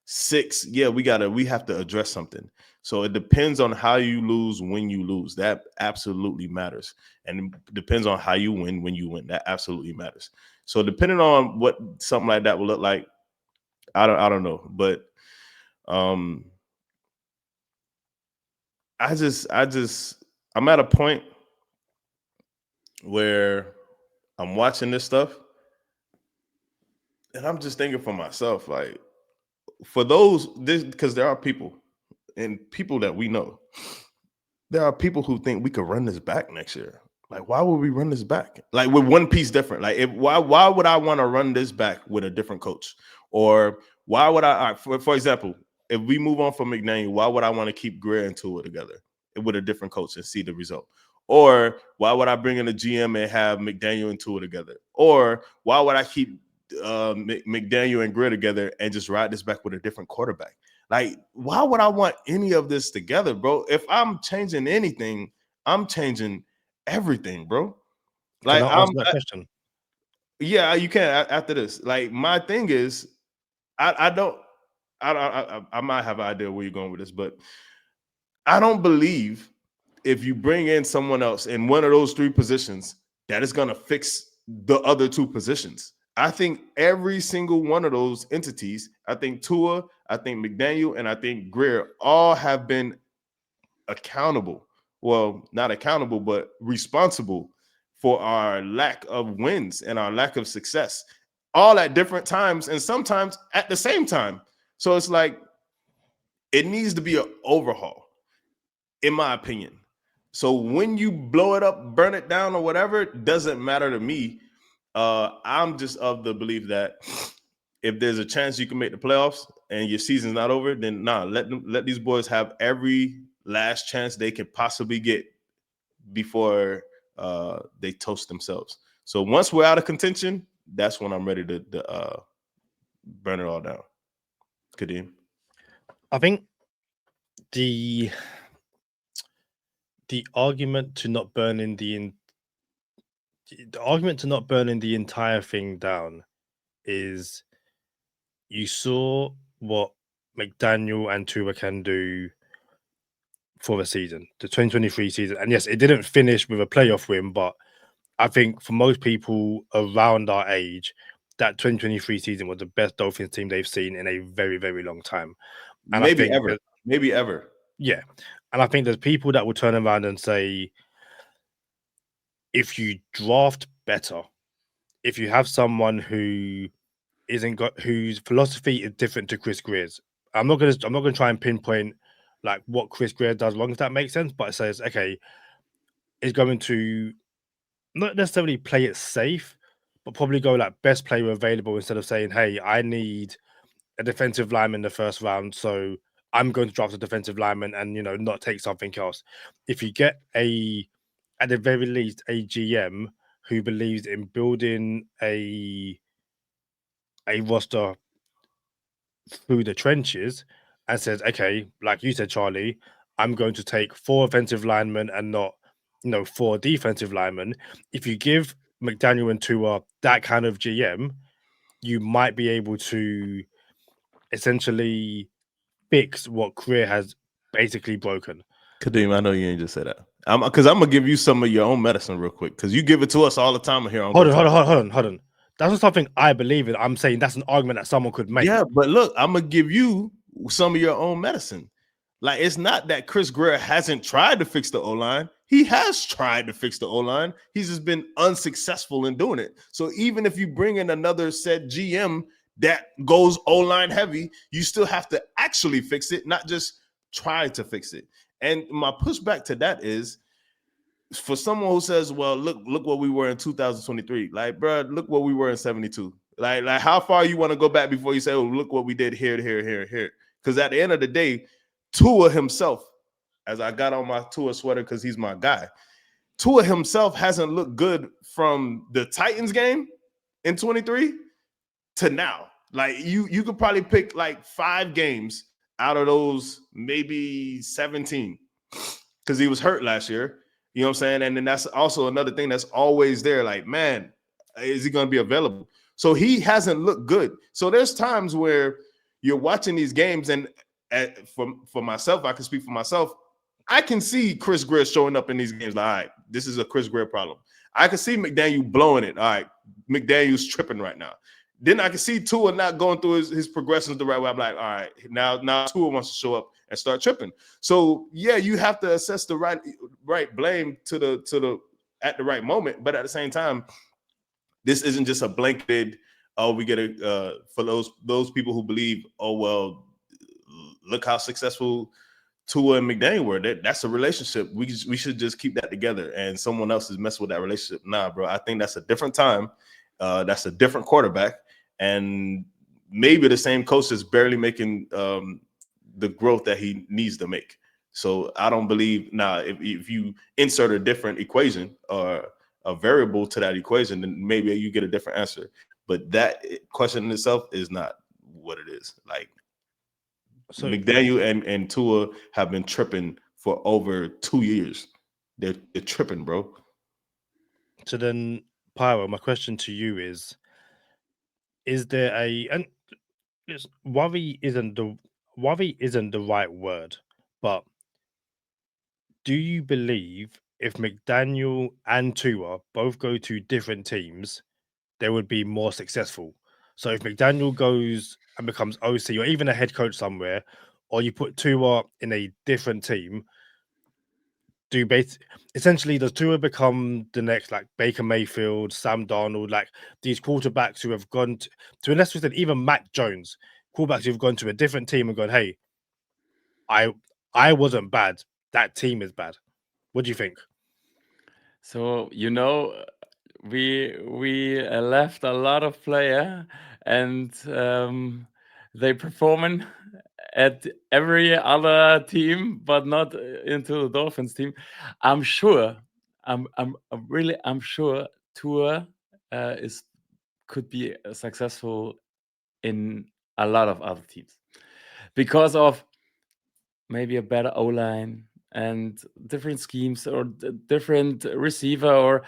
6, yeah, we have to address something. So it depends on how you lose when you lose. That absolutely matters, and it depends on how you win when you win. That absolutely matters. So depending on what something like that will look like, I don't know, but I'm at a point where I'm watching this stuff and I'm just thinking for myself, like, for because there are people that we know, there are people who think we could run this back next year. Like, why would we run this back? Like, with one piece different. Like, why would I want to run this back with a different coach? Or why would I, for example, if we move on from McDaniel, why would I want to keep Greer and Tua together with a different coach and see the result? Or why would I bring in a GM and have McDaniel and Tua together? Or why would I keep McDaniel and Greer together and just ride this back with a different quarterback? Like, why would I want any of this together, bro? If I'm changing anything, I'm changing everything, bro. Like, can I answer that question? Yeah, you can after this. Like, my thing is, I I might have an idea where you're going with this, but I don't believe if you bring in someone else in one of those three positions, that is going to fix the other two positions. I think every single one of those entities, I think Tua, I think McDaniel, and I think Greer all have been accountable. Well, not accountable, but responsible for our lack of wins and our lack of success, all at different times and sometimes at the same time. So it's like it needs to be an overhaul, in my opinion. So when you blow it up, burn it down, or whatever, it doesn't matter to me. I'm just of the belief that if there's a chance you can make the playoffs and your season's not over, then let these boys have every last chance they could possibly get before they toast themselves. So once we're out of contention, that's when I'm ready to burn it all down. Kadeem? I think the argument to not burning the argument to not burning the entire thing down is you saw what McDaniel and Tua can do for the season, the 2023 season. And yes, it didn't finish with a playoff win, but I think for most people around our age, that 2023 season was the best Dolphins team they've seen in a very, very long time. And maybe ever. Yeah. And I think there's people that will turn around and say, if you draft better, if you have someone who whose philosophy is different to Chris Greer's, I'm not gonna try and pinpoint like what Chris Greer does wrong, if that makes sense. But it says, okay, is going to not necessarily play it safe, but probably go like best player available instead of saying, hey, I need a defensive lineman in the first round, so I'm going to draft a defensive lineman and not take something else. If you get at the very least a GM who believes in building a roster through the trenches and says, okay, like you said, Charlie, I'm going to take 4 offensive linemen and not 4 defensive linemen. If you give McDaniel and Tua that kind of GM, you might be able to essentially fix what Greer has basically broken. Kadeem, I know you ain't just say that. Because I'm gonna give you some of your own medicine real quick, because you give it to us all the time here on. Hold on. That's not something I believe in. I'm saying that's an argument that someone could make. Yeah, but look, I'm gonna give you some of your own medicine. Like, it's not that Chris Greer hasn't tried to fix the O-line. He has tried to fix the O-line. He's just been unsuccessful in doing it. So even if you bring in another said GM that goes O-line heavy, you still have to actually fix it, not just try to fix it. And my pushback to that is, for someone who says, well, look what we were in 2023. Like, bro, look what we were in 72. Like how far you want to go back before you say, oh, look what we did here. Because at the end of the day, Tua himself, as I got on my Tua sweater because he's my guy, Tua himself hasn't looked good from the Titans game in 23 to now. Like, you could probably pick like 5 games out of those, maybe 17, because he was hurt last year. You know what I'm saying? And then that's also another thing that's always there. Like, man, is he going to be available? So he hasn't looked good. So there's times where you're watching these games, and for myself, I can speak for myself. I can see Chris Greer showing up in these games. Like, all right, this is a Chris Greer problem. I can see McDaniel blowing it. All right, McDaniel's tripping right now. Then I can see Tua not going through his progressions the right way. I'm like, all right, now Tua wants to show up and start tripping. So yeah, you have to assess the right blame to the at the right moment. But at the same time, this isn't just a blanketed, oh, we get a for those people who believe, oh, well, look how successful Tua and McDaniel were. That's a relationship. We should just keep that together, and someone else is messing with that relationship. Nah, bro, I think that's a different time. That's a different quarterback, and maybe the same coach is barely making the growth that he needs to make. So I don't believe if you insert a different equation or a variable to that equation, then maybe you get a different answer. But that question in itself is not what it is. Like, so McDaniel and Tua have been tripping for over 2 years. They're tripping, bro. So then, Pyro, my question to you is there and worry isn't the right word, but do you believe if McDaniel and Tua both go to different teams, they would be more successful? So if McDaniel goes and becomes OC or even a head coach somewhere, or you put Tua in a different team, essentially does Tua become the next like Baker Mayfield, Sam Darnold, like these quarterbacks who have gone to unless we said even Mac Jones, quarterbacks who've gone to a different team and gone, hey, I wasn't bad. That team is bad. What do you think? So we left a lot of player, and they performing at every other team, but not into the Dolphins team. I'm sure. I'm sure Tua could be successful in a lot of other teams because of maybe a better O-line and different schemes or different receiver or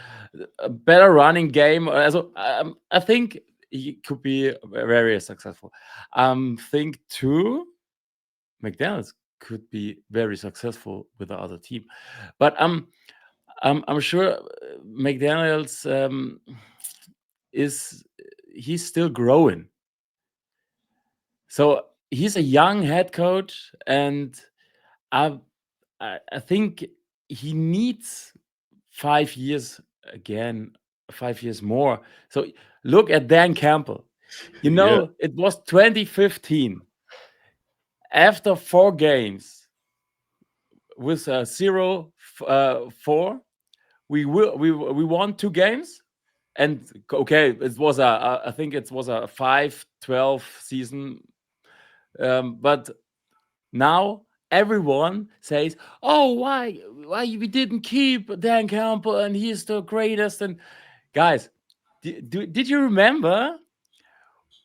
a better running game. Also, I think he could be very successful. Think too, McDaniels could be very successful with the other team, but I'm sure McDaniels he's still growing. So he's a young head coach, and I think he needs 5 years again, 5 years more. So look at Dan Campbell. It was 2015. After 4 games with 0-4, we won 2 games. And okay, it was I think it was a 5-12 season. But now everyone says, "Oh, why we didn't keep Dan Campbell and he's the greatest?" And guys, did you remember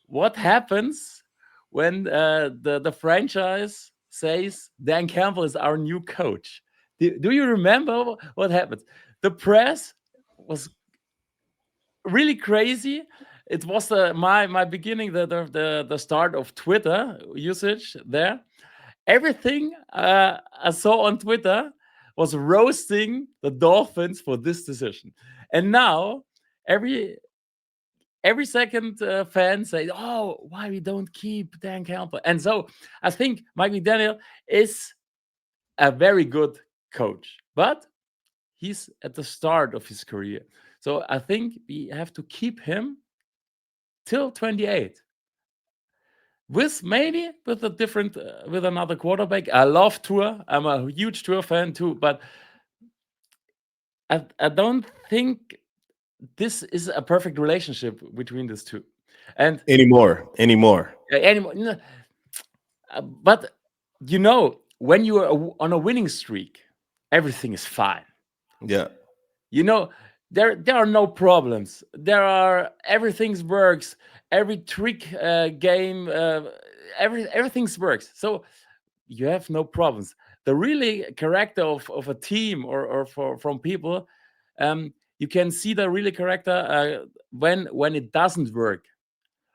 what happens when the franchise says Dan Campbell is our new coach? Do you remember what happened? The press was really crazy. It was my beginning, the start of Twitter usage there. Everything I saw on Twitter was roasting the Dolphins for this decision, and now every second fan says, "Oh, why we don't keep Dan Campbell?" And so I think Mike McDaniel is a very good coach, but he's at the start of his career. So I think we have to keep him till 28. With a different with another quarterback. I love Tua. I'm a huge Tua fan too, but I don't think this is a perfect relationship between these two. And Anymore. anymore, but when you are on a winning streak, everything is fine. Yeah. There are no problems. Everything works. Every trick game, everything works. So you have no problems. The really character of a team or from people, you can see the really character when it doesn't work.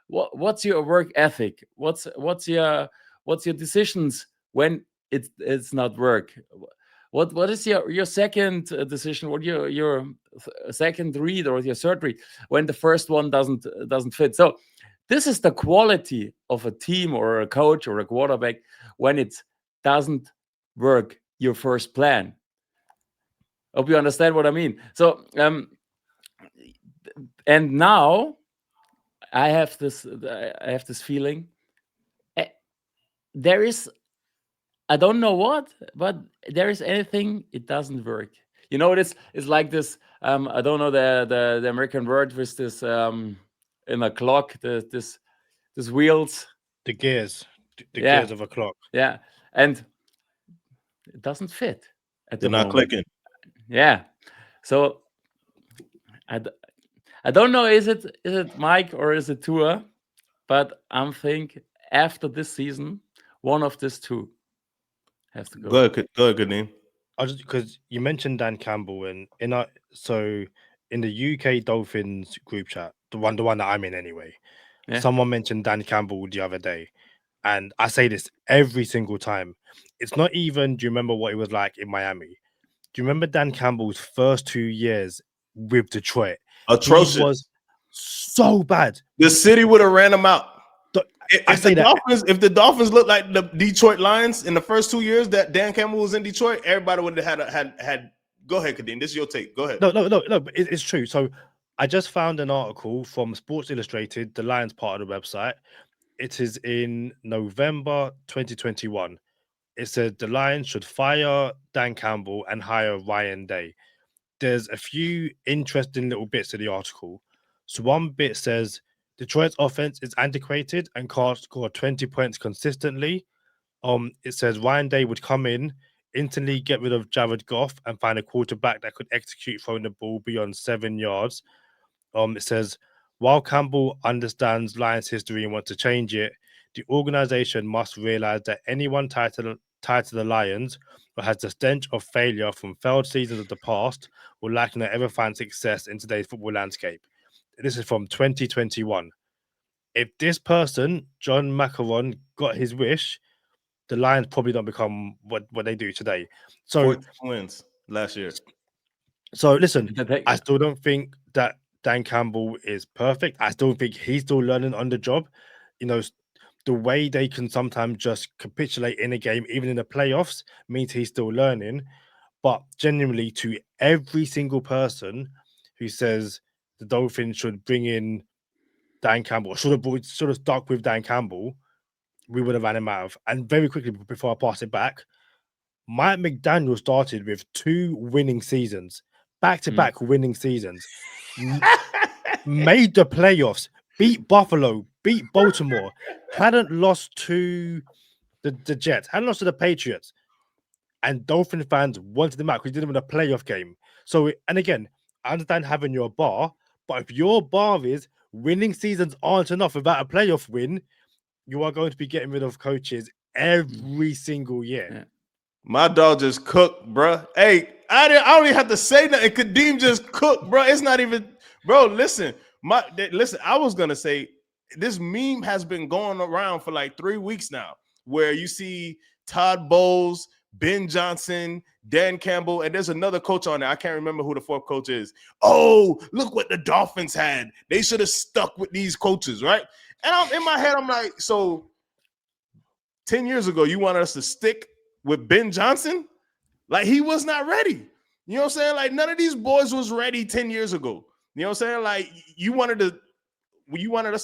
What's your work ethic? What's your decisions when it's not work? What is your second decision? What your second read or your third read when the first one doesn't fit? So this is the quality of a team or a coach or a quarterback when it doesn't work your first plan. Hope you understand what I mean. So and now I have this feeling. There is, I don't know what, but there is anything it doesn't work. It's like this. I don't know the American word with this in a clock. This wheels. The gears, the Yeah. gears of a clock. Yeah, and it doesn't fit at They're the not moment. clicking. Yeah, so I don't know. Is it Mike or is it Tua? But I'm thinking after this season, one of these two has to go. Go ahead, Kadeem. I just because you mentioned Dan Campbell and in the UK Dolphins group chat, the one that I'm in anyway, Yeah. Someone mentioned Dan Campbell the other day, and I say this every single time. It's not even, do you remember what it was like in Miami? Do you remember Dan Campbell's first 2 years with Detroit? Atrocious. He was so bad. The city would have ran him out. I say that. If the Dolphins looked like the Detroit Lions in the first 2 years that Dan Campbell was in Detroit, everybody would have had. Go ahead, Kadeem. This is your take. Go ahead. No, but it's true. So I just found an article from Sports Illustrated, the Lions part of the website. It is in November 2021. It said the Lions should fire Dan Campbell and hire Ryan Day. There's a few interesting little bits of the article. So one bit says Detroit's offense is antiquated and can't score 20 points consistently. It says Ryan Day would come in, instantly get rid of Jared Goff and find a quarterback that could execute throwing the ball beyond 7 yards. It says while Campbell understands Lions history and wants to change it, the organization must realize that anyone tied to the Lions or has the stench of failure from failed seasons of the past will likely not ever find success in today's football landscape. This is from 2021. If this person, John Macaron, got his wish, the Lions probably don't become what they do today. So 14 wins last year. So listen, I still don't think that Dan Campbell is perfect. I still think he's still learning on the job. You know, the way they can sometimes just capitulate in a game, even in the playoffs, means he's still learning. But genuinely, to every single person who says the Dolphins should bring in Dan Campbell, should have stuck with Dan Campbell, we would have ran him out of. And very quickly, before I pass it back, Mike McDaniel started with 2 winning seasons, back-to-back winning seasons, made the playoffs, beat Buffalo, beat Baltimore, hadn't lost to the Jets, hadn't lost to the Patriots, and Dolphin fans wanted him out because he did him in a playoff game. So, and again, I understand having your bar, but if your bar is winning seasons aren't enough without a playoff win, you are going to be getting rid of coaches every single year. Yeah. My dog just cooked, bro. Hey, I don't even have to say nothing. Kadeem just cooked, bro. It's not even, bro. Listen, I was gonna say this meme has been going around for like 3 weeks now, where you see Todd Bowles, Ben Johnson, Dan Campbell, and there's another coach on there. I can't remember who the 4th coach is. Oh, look what the Dolphins had. They should have stuck with these coaches, right? And in my head, I'm like, so 10 years ago, you wanted us to stick with Ben Johnson? Like, he was not ready. You know what I'm saying? Like, none of these boys was ready 10 years ago. You know what I'm saying? Like, you wanted us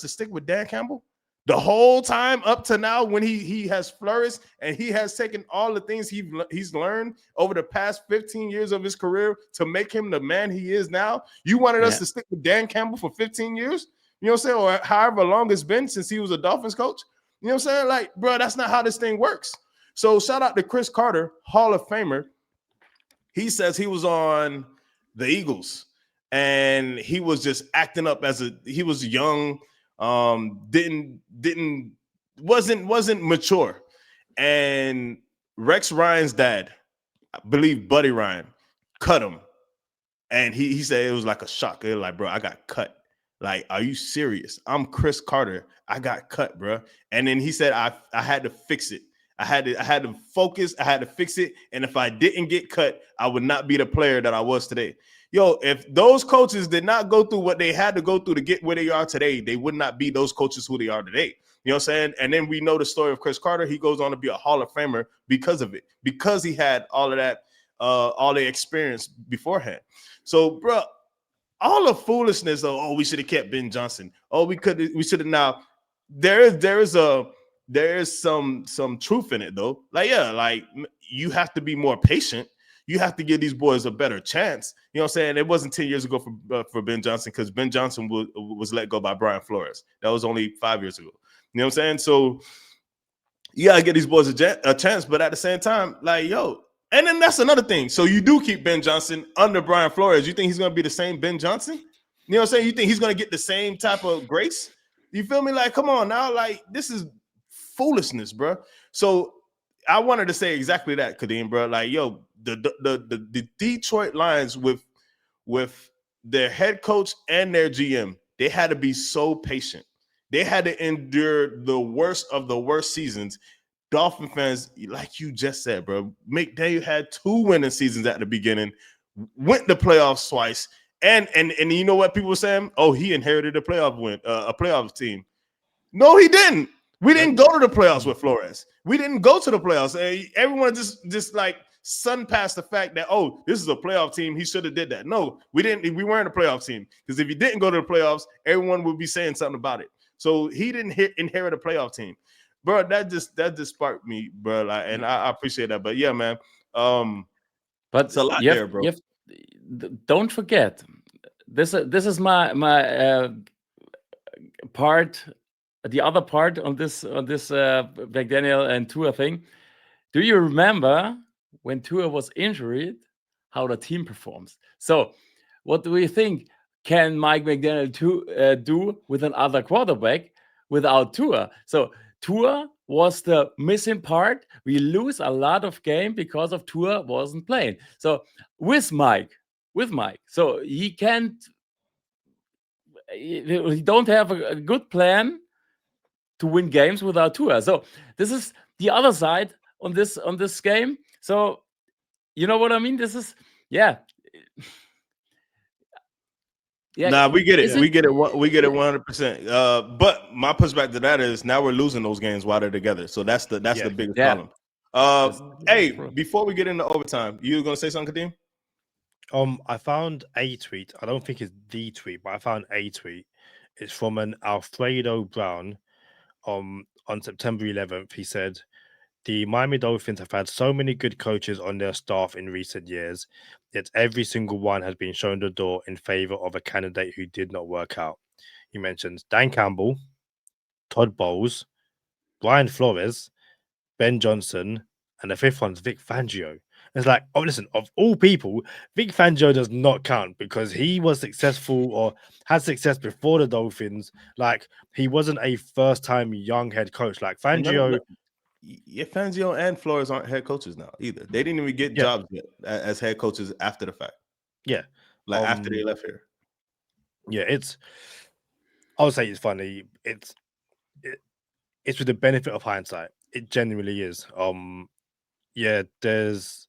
to stick with Dan Campbell the whole time up to now when he has flourished and he has taken all the things he's learned over the past 15 years of his career to make him the man he is now. You wanted us to stick with Dan Campbell for 15 years? You know what I'm saying? Or however long it's been since he was a Dolphins coach. You know what I'm saying? Like, bro, that's not how this thing works. So shout out to Chris Carter, Hall of Famer. He says he was on the Eagles and he was just acting up he was young, wasn't mature. And Rex Ryan's dad, I believe Buddy Ryan, cut him. And he said it was like a shock. It was like, bro, I got cut. Like, are you serious? I'm Chris Carter. I got cut, bro. And then he said I had to fix it. I had to focus. I had to fix it. And if I didn't get cut, I would not be the player that I was today. Yo, if those coaches did not go through what they had to go through to get where they are today, they would not be those coaches who they are today. You know what I'm saying? And then we know the story of Chris Carter. He goes on to be a Hall of Famer because of it, because he had all of that, all the experience beforehand. So, bro, all the foolishness of, oh, we should have kept Ben Johnson. Oh, we should have now. There is some truth in it though. Like, yeah, like you have to be more patient. You have to give these boys a better chance. You know what I'm saying? It wasn't 10 years ago for Ben Johnson because Ben Johnson was let go by Brian Flores. That was only 5 years ago. You know what I'm saying? So you gotta give these boys a chance, but at the same time, like, yo, and then that's another thing. So you do keep Ben Johnson under Brian Flores. You think he's gonna be the same Ben Johnson? You know what I'm saying? You think he's gonna get the same type of grace? You feel me? Like, come on now, like this is foolishness, bro. So I wanted to say exactly that, Kadeem, bro. Like, yo, the Detroit Lions with their head coach and their GM, they had to be so patient. They had to endure the worst of the worst seasons. Dolphin fans, like you just said, bro, McDaniel had 2 winning seasons at the beginning, went the playoffs twice, and you know what people were saying? Oh, he inherited a playoff team. No, he didn't. We didn't go to the playoffs with Flores. We didn't go to the playoffs. Everyone just like sun past the fact that, oh, this is a playoff team. He should have did that. No, we didn't. We weren't a playoff team, because if he didn't go to the playoffs, everyone would be saying something about it. So he didn't inherit a playoff team, bro. That just sparked me, bro. Like, and I appreciate that. But yeah, man. But it's a lot there, bro. Don't forget, this is my part. The other part on this McDaniel and Tua thing. Do you remember when Tua was injured, how the team performs? So, what do we think? Can Mike McDaniel do with another quarterback without Tua? So, Tua was the missing part. We lose a lot of game because of Tua wasn't playing. So, with Mike, so he can't. He don't have a good plan to win games without Tua. So this is the other side on this game. So you know what I mean? This is yeah. Nah, we get it. We get it 100%. But my perspective to that is now we're losing those games while they're together. So that's the biggest problem. Hey, before we get into overtime, you were gonna say something, Kadeem? I found a tweet. I don't think it's the tweet, but I found a tweet. It's from an Alfredo Brown. On September 11th, he said, the Miami Dolphins have had so many good coaches on their staff in recent years, yet every single one has been shown the door in favor of a candidate who did not work out. He mentions Dan Campbell, Todd Bowles, Brian Flores, Ben Johnson, and the fifth one's Vic Fangio. It's like, oh, listen, of all people, Vic Fangio does not count because he was successful or had success before the Dolphins. Like, he wasn't a first-time young head coach. Like, Fangio... Yeah, Fangio and Flores aren't head coaches now either. They didn't even get jobs yet as head coaches after the fact. Yeah. Like, after they left here. Yeah, I would say it's funny. It's with the benefit of hindsight. It genuinely is. Yeah, there's...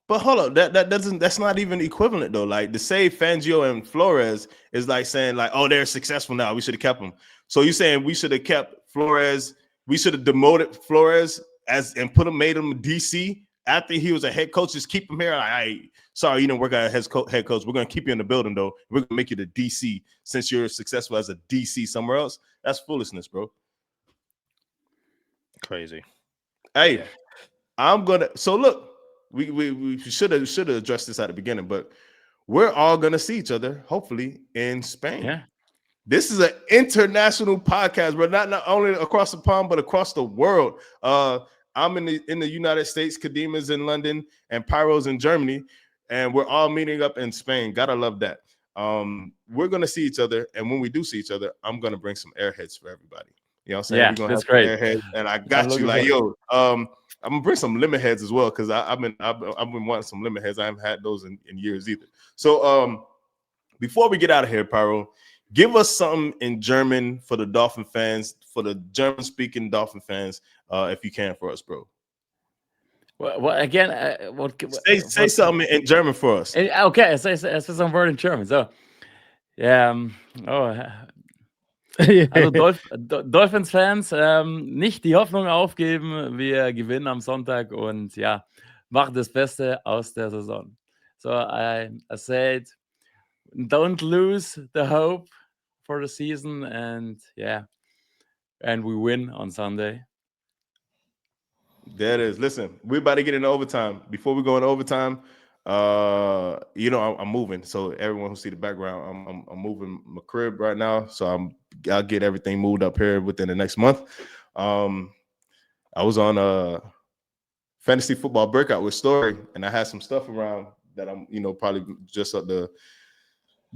But hold up, that's not even equivalent though. Like, to say Fangio and Flores is like saying like, oh, they're successful now, we should have kept them. So you're saying we should have kept Flores, we should have demoted Flores and made him DC after he was a head coach, just keep him here. Like, sorry, you didn't work out as head coach. We're gonna keep you in the building though. We're gonna make you the DC since you're successful as a DC somewhere else. That's foolishness, bro. Crazy. Hey, I'm gonna. So look. We should have addressed this at the beginning, but we're all gonna see each other hopefully in Spain. Yeah, this is an international podcast, but not only across the pond but across the world. I'm in the United States, Kadeem is in London, and Pyro's in Germany, and we're all meeting up in Spain. Gotta love that. We're gonna see each other, and when we do see each other, I'm gonna bring some airheads for everybody. You know what I'm saying? Yeah, we're gonna that's have great. Airheads, and I got you. Like, yo, I'm gonna bring some lemon heads as well because I've been wanting some lemon heads. I haven't had those in years either. So before we get out of here, Pyro, give us something in German for the Dolphin fans, for the German-speaking Dolphin fans, if you can, for us, bro. Well, again, say something in German for us. Okay, say some word in German. So, also Dolphins-Fans, nicht die Hoffnung aufgeben. Wir gewinnen am Sonntag und ja, macht das Beste aus der Saison. So I said, don't lose the hope for the season, and we win on Sunday. There it is. Listen, we're about to get into overtime. Before we go into overtime, I'm moving. So everyone who see the background, I'm moving my crib right now. So I'll get everything moved up here within the next month. I was on a fantasy football breakout with Story, and I had some stuff around that I'm, probably just at the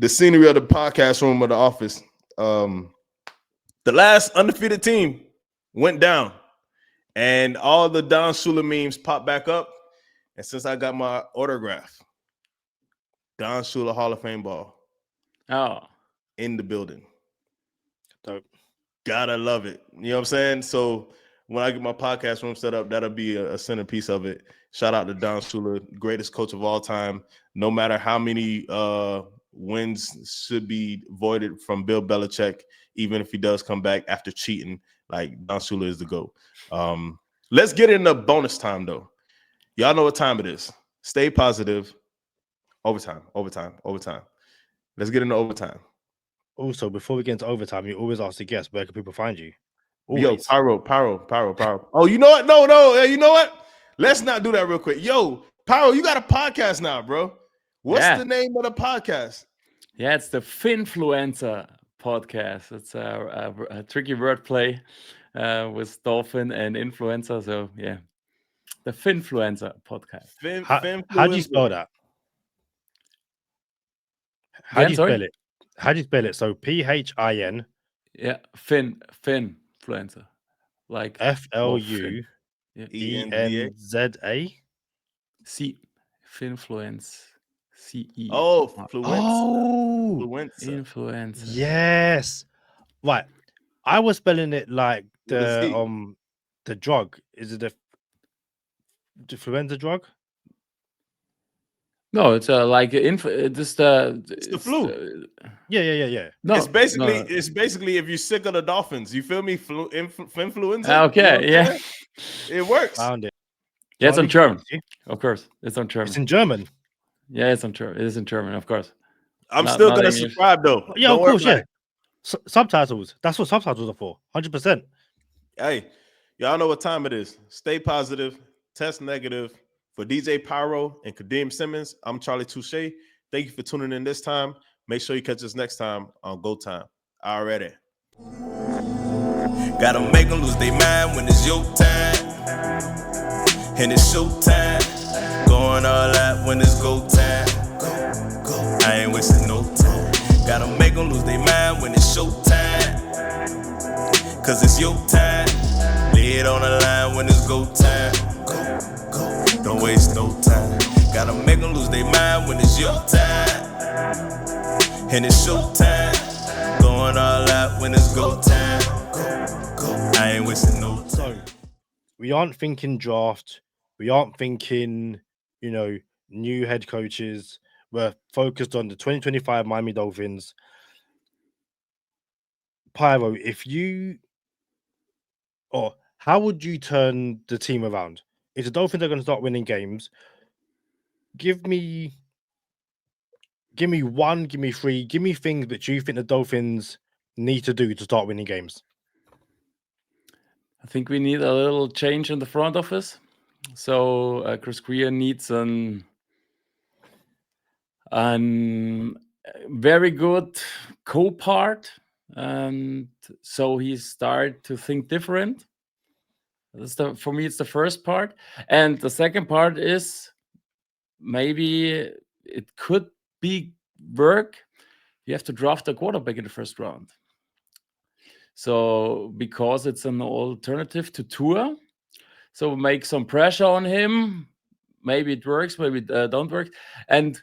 scenery of the podcast room of the office. The last undefeated team went down, and all the Don Shula memes popped back up. And since I got my autograph, Don Shula Hall of Fame ball. Oh, in the building. Dope. Gotta love it. You know what I'm saying? So when I get my podcast room set up, that'll be a centerpiece of it. Shout out to Don Shula, greatest coach of all time. No matter how many wins should be voided from Bill Belichick, even if he does come back after cheating, like Don Shula is the GOAT. Let's get into bonus time, though. Y'all know what time it is. Stay positive. Overtime. Let's get into overtime. Also, before we get into overtime, you always ask the guests, where can people find you? Yo, Pyro. Oh, you know what? No. You know what? Let's not do that real quick. Yo, Pyro, you got a podcast now, bro. What's the name of the podcast? Yeah, it's the Finfluencer podcast. It's a tricky wordplay with Dolphin and influencer. So yeah, the Finfluencer podcast. How do you spell that? How do you spell it? How do you spell it? So PHIN. Yeah, Finfluencer, like FLUENZA. Finfluence. CE. Oh, influencer. Yes. Right. I was spelling it like the drug. Is it the influenza drug? No, it's like it's the flu. Yeah. No, it's basically if you're sick of the Dolphins, you feel me? Influenza. Okay, you know it works. Found it. Yeah, it's on German. Of course, it's on German. It's in German. Yeah, it's on German. It is in German, of course. I'm still gonna subscribe though. Yeah, of course. Yeah. Subtitles. That's what subtitles are for. 100%. Hey, y'all know what time it is. Stay positive. Test negative. For DJ Pyro and Kadeem Simmons, I'm Charlie Touche. Thank you for tuning in this time. Make sure you catch us next time on Go Time. Already. Gotta make them lose their mind when it's your time. And it's show time. Going all out when it's go time. I ain't wasting no time. Gotta make them lose their mind when it's show time. Cause it's your time. Lay it on the line when it's go time. Don't waste no time. Gotta make them lose their mind when it's your time. And it's show time. Going all out when it's go time. I ain't wasting no time. So, we aren't thinking draft. We aren't thinking, new head coaches. We're focused on the 2025 Miami Dolphins. Pyro, how would you turn the team around? If the Dolphins are going to start winning games, give me one, give me three, give me things that you think the Dolphins need to do to start winning games. I think we need a little change in the front office. So Chris Greer needs an very good co-part, and so he start to think different. For me, it's the first part. And the second part is maybe it could be work. You have to draft a quarterback in the first round. So because it's an alternative to Tua, so make some pressure on him. Maybe it works, maybe it don't work. And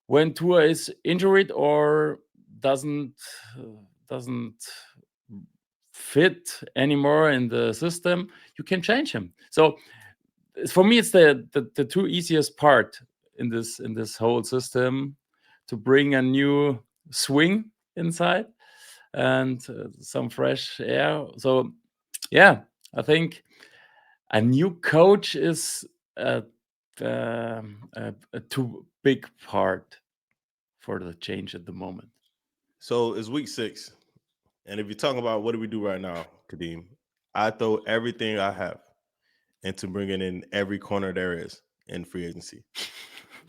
when Tua is injured or doesn't fit anymore in the system, you can change him. So for me, it's the two easiest part in this whole system, to bring a new swing inside and some fresh air. So yeah, I think a new coach is a too big part for the change at the moment. So it's week 6. And if you're talking about what do we do right now, Kadeem, I throw everything I have into bringing in every corner there is in free agency.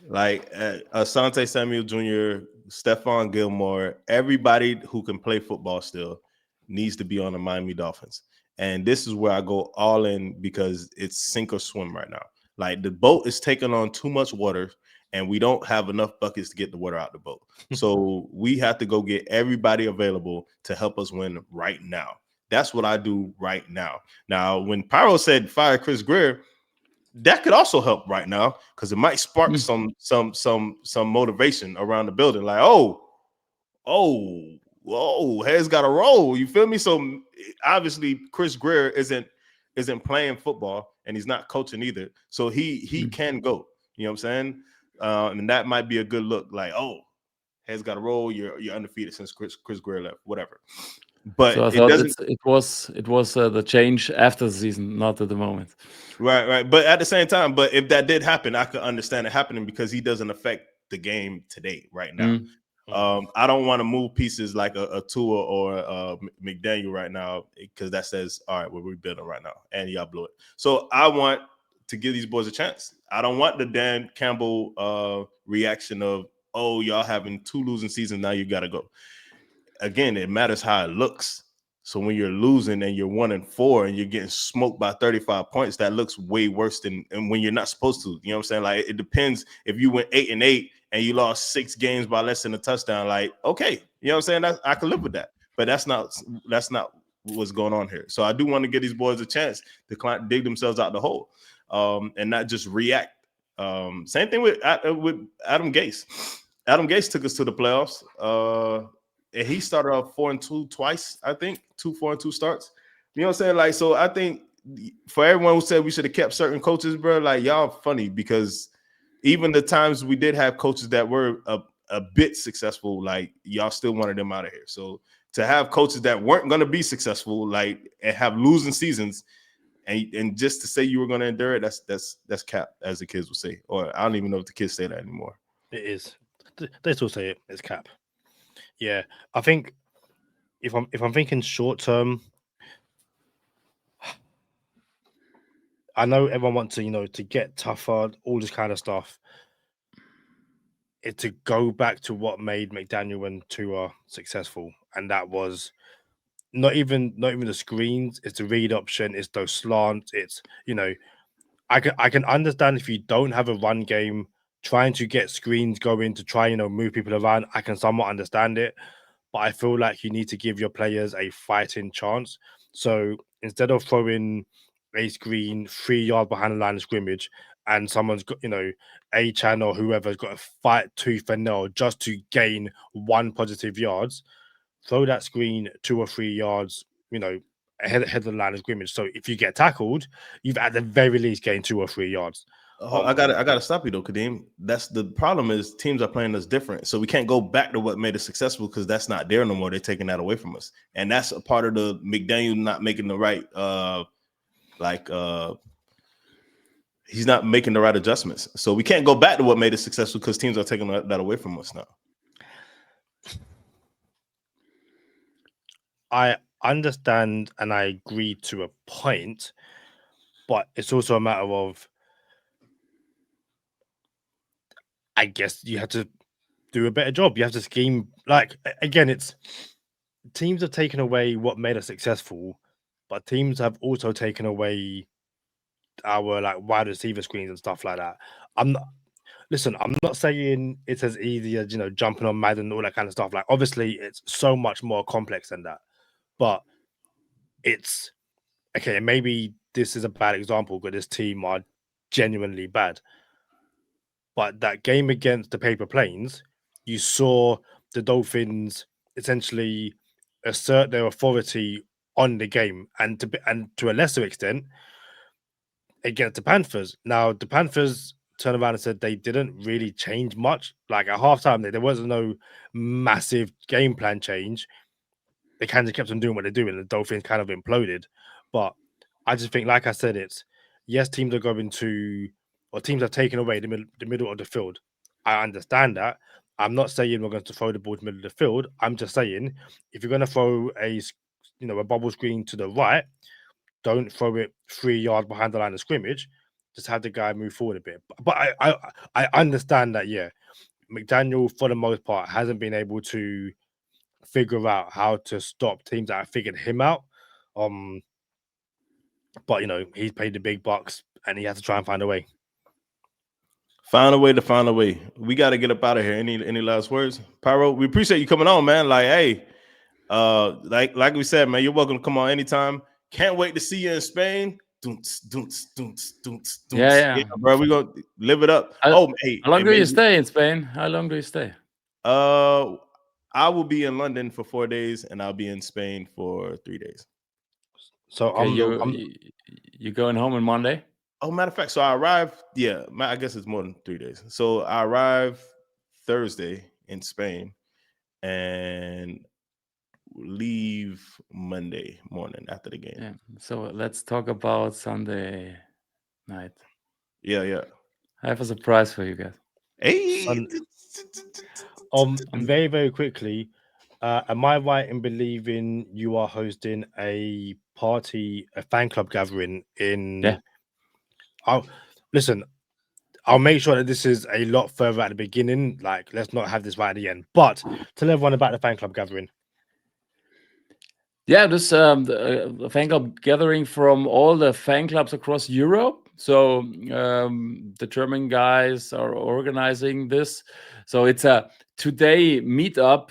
Like Asante Samuel Jr., Stephon Gilmore, everybody who can play football still needs to be on the Miami Dolphins. And this is where I go all in, because it's sink or swim right now. Like, the boat is taking on too much water, and we don't have enough buckets to get the water out the boat. So we have to go get everybody available to help us win right now. That's what I do right now. Now, when Pyro said fire Chris Greer, that could also help right now, because it might spark some motivation around the building. Like, oh, whoa, heads got to roll. You feel me? So obviously, Chris Greer isn't playing football, and he's not coaching either. So he can go. You know what I'm saying? And that might be a good look. Like, oh, heads got to roll. You're undefeated since Chris Greer left. Whatever. But So I thought it was the change after the season, not at the moment. Right. But at the same time, but if that did happen, I could understand it happening because he doesn't affect the game today, right now. I don't want to move pieces like a Tua or McDaniel right now because that says, all right, we're rebuilding right now, and y'all blew it. So I want to give these boys a chance. I don't want the Dan Campbell reaction of, oh, y'all having 2 losing seasons, now you got to go. Again, it matters how it looks. So when you're losing and you're 1-4 and you're getting smoked by 35 points, that looks way worse than and when you're not supposed to. You know what I'm saying? Like, it depends. If you went 8-8 and you lost 6 games by less than a touchdown, like, okay, you know what I'm saying? I can live with that. But that's not what's going on here. So I do want to give these boys a chance to dig themselves out the hole and not just react. Same thing with Adam Gase. Adam Gase took us to the playoffs. And he started off 4-2 twice, I think, 2 4-2 starts. You know what I'm saying? Like, so I think for everyone who said we should have kept certain coaches, bro, like, y'all funny because even the times we did have coaches that were a bit successful, like, y'all still wanted them out of here. So to have coaches that weren't going to be successful, like, and have losing seasons, and just to say you were going to endure it, that's cap, as the kids would say. Or I don't even know if the kids say that anymore. It is. They still say it. It's cap. Yeah, I think if I'm thinking short term, I know everyone wants to, to get tougher, all this kind of stuff. It's to go back to what made McDaniel and Tua successful, and that was not even the screens. It's the read option. It's those slants. It's I can understand if you don't have a run game, trying to get screens going to try move people around. I can somewhat understand it. But I feel like you need to give your players a fighting chance. So instead of throwing a screen 3 yards behind the line of scrimmage and someone's got, A-Chan or whoever's got to fight tooth and nail just to gain 1 positive yards, throw that screen 2 or 3 yards, ahead of the line of scrimmage. So if you get tackled, you've at the very least gained 2 or 3 yards. I gotta stop you though, Kadeem. That's the problem is teams are playing us different. So we can't go back to what made us successful because that's not there no more. They're taking that away from us. And that's a part of the McDaniel not making the right he's not making the right adjustments. So we can't go back to what made us successful because teams are taking that away from us now. I understand and I agree to a point, but it's also a matter of, I guess you have to do a better job. You have to scheme. Like, again, it's teams have taken away what made us successful, but teams have also taken away our wide receiver screens and stuff like that. I'm not saying it's as easy as jumping on Madden and all that kind of stuff. Like, obviously, it's so much more complex than that. But it's okay. Maybe this is a bad example because this team are genuinely bad. But that game against the Paper Planes, you saw the Dolphins essentially assert their authority on the game, and to a lesser extent against the Panthers. Now, the Panthers turned around and said they didn't really change much. Like, at halftime, there wasn't no massive game plan change. They kind of kept on doing what they're doing, and the Dolphins kind of imploded. But I just think, like I said, it's yes, teams are going to, or teams have taken away the middle of the field. I understand that. I'm not saying we're going to throw the ball to the middle of the field. I'm just saying if you're going to throw a bubble screen to the right, don't throw it 3 yards behind the line of scrimmage. Just have the guy move forward a bit. But I understand that, yeah, McDaniel, for the most part, hasn't been able to figure out how to stop teams that have figured him out. But he's paid the big bucks and he has to try and find a way. Find a way to find a way. We got to get up out of here. Any last words? Pyro, we appreciate you coming on, man. Like, hey, like we said, man, you're welcome to come on anytime. Can't wait to see you in Spain. Yeah, bro. We're gonna live it up. How long do you stay in Spain? How long do you stay? I will be in London for 4 days, and I'll be in Spain for 3 days. So Okay, you going home on Monday? Oh, matter of fact, so I arrive. Yeah, I guess it's more than 3 days. So I arrive Thursday in Spain, and leave Monday morning after the game. Yeah. So let's talk about Sunday night. Yeah. I have a surprise for you guys. Hey. Very, very quickly, am I right in believing you are hosting a fan club gathering in? Yeah. Listen, I'll make sure that this is a lot further at the beginning. Like, let's not have this right at the end. But tell everyone about the fan club gathering. Yeah, this the fan club gathering from all the fan clubs across Europe. So the German guys are organizing this. So it's a today meetup,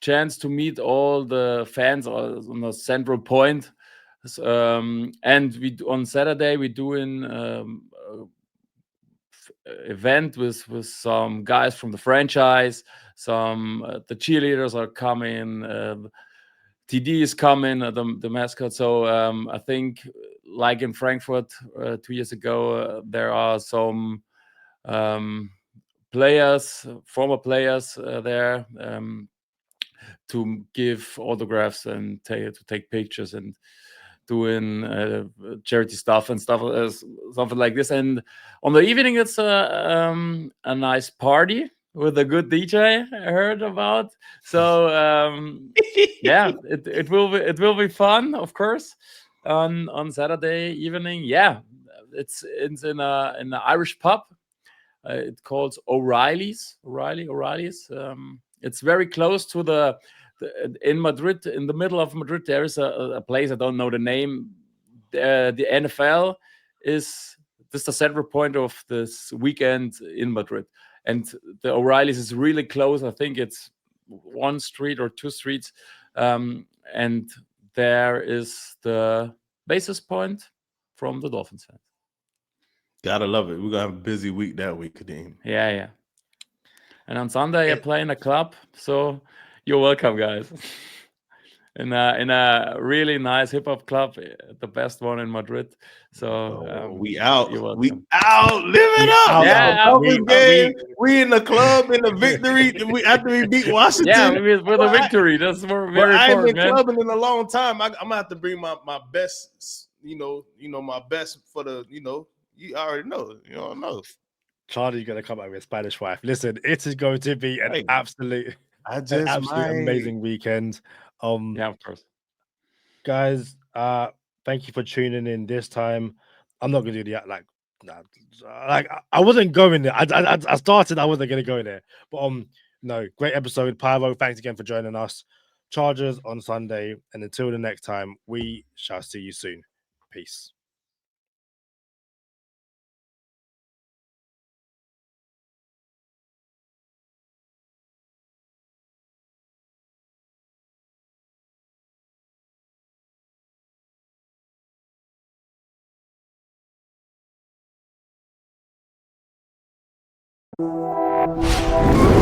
chance to meet all the fans on a central point. And on Saturday we do an event with some guys from the franchise. Some the cheerleaders are coming. TD is coming, the mascot. So I think, like in Frankfurt 2 years ago, there are some former players there to give autographs and to take pictures and doing charity stuff and stuff, something like this. And on the evening, it's a nice party with a good DJ I heard about. So yeah, it will be fun, of course, on Saturday evening. Yeah, it's in an Irish pub. It's called O'Reilly's. It's very close to in Madrid, in the middle of Madrid. There is a place, I don't know the name. The NFL is the central point of this weekend in Madrid, and the O'Reilly's is really close. I think it's 1 street or 2 streets, and there is the basis point from the Dolphins fans. Gotta love it. We're gonna have a busy week that week, Kadeem. Yeah. And on Sunday I play in a club, so you're welcome, guys. in a really nice hip hop club, the best one in Madrid. So we out. You're welcome. We out. Live it up. Yeah, we in the club in the victory. After we beat Washington. Yeah, with a victory. That's very important. I ain't been man. clubbing in a long time. I'm gonna have to bring my best. My best for the. You already know. You don't know. Charlie's gonna come out with a Spanish wife. Listen, it is going to be an absolute amazing weekend. Yeah, of course. Guys, thank you for tuning in this time. I'm not gonna do the I wasn't going there. I started, I wasn't gonna go there. But no, great episode. Pyro, thanks again for joining us. Chargers on Sunday, and until the next time, we shall see you soon. Peace. Go.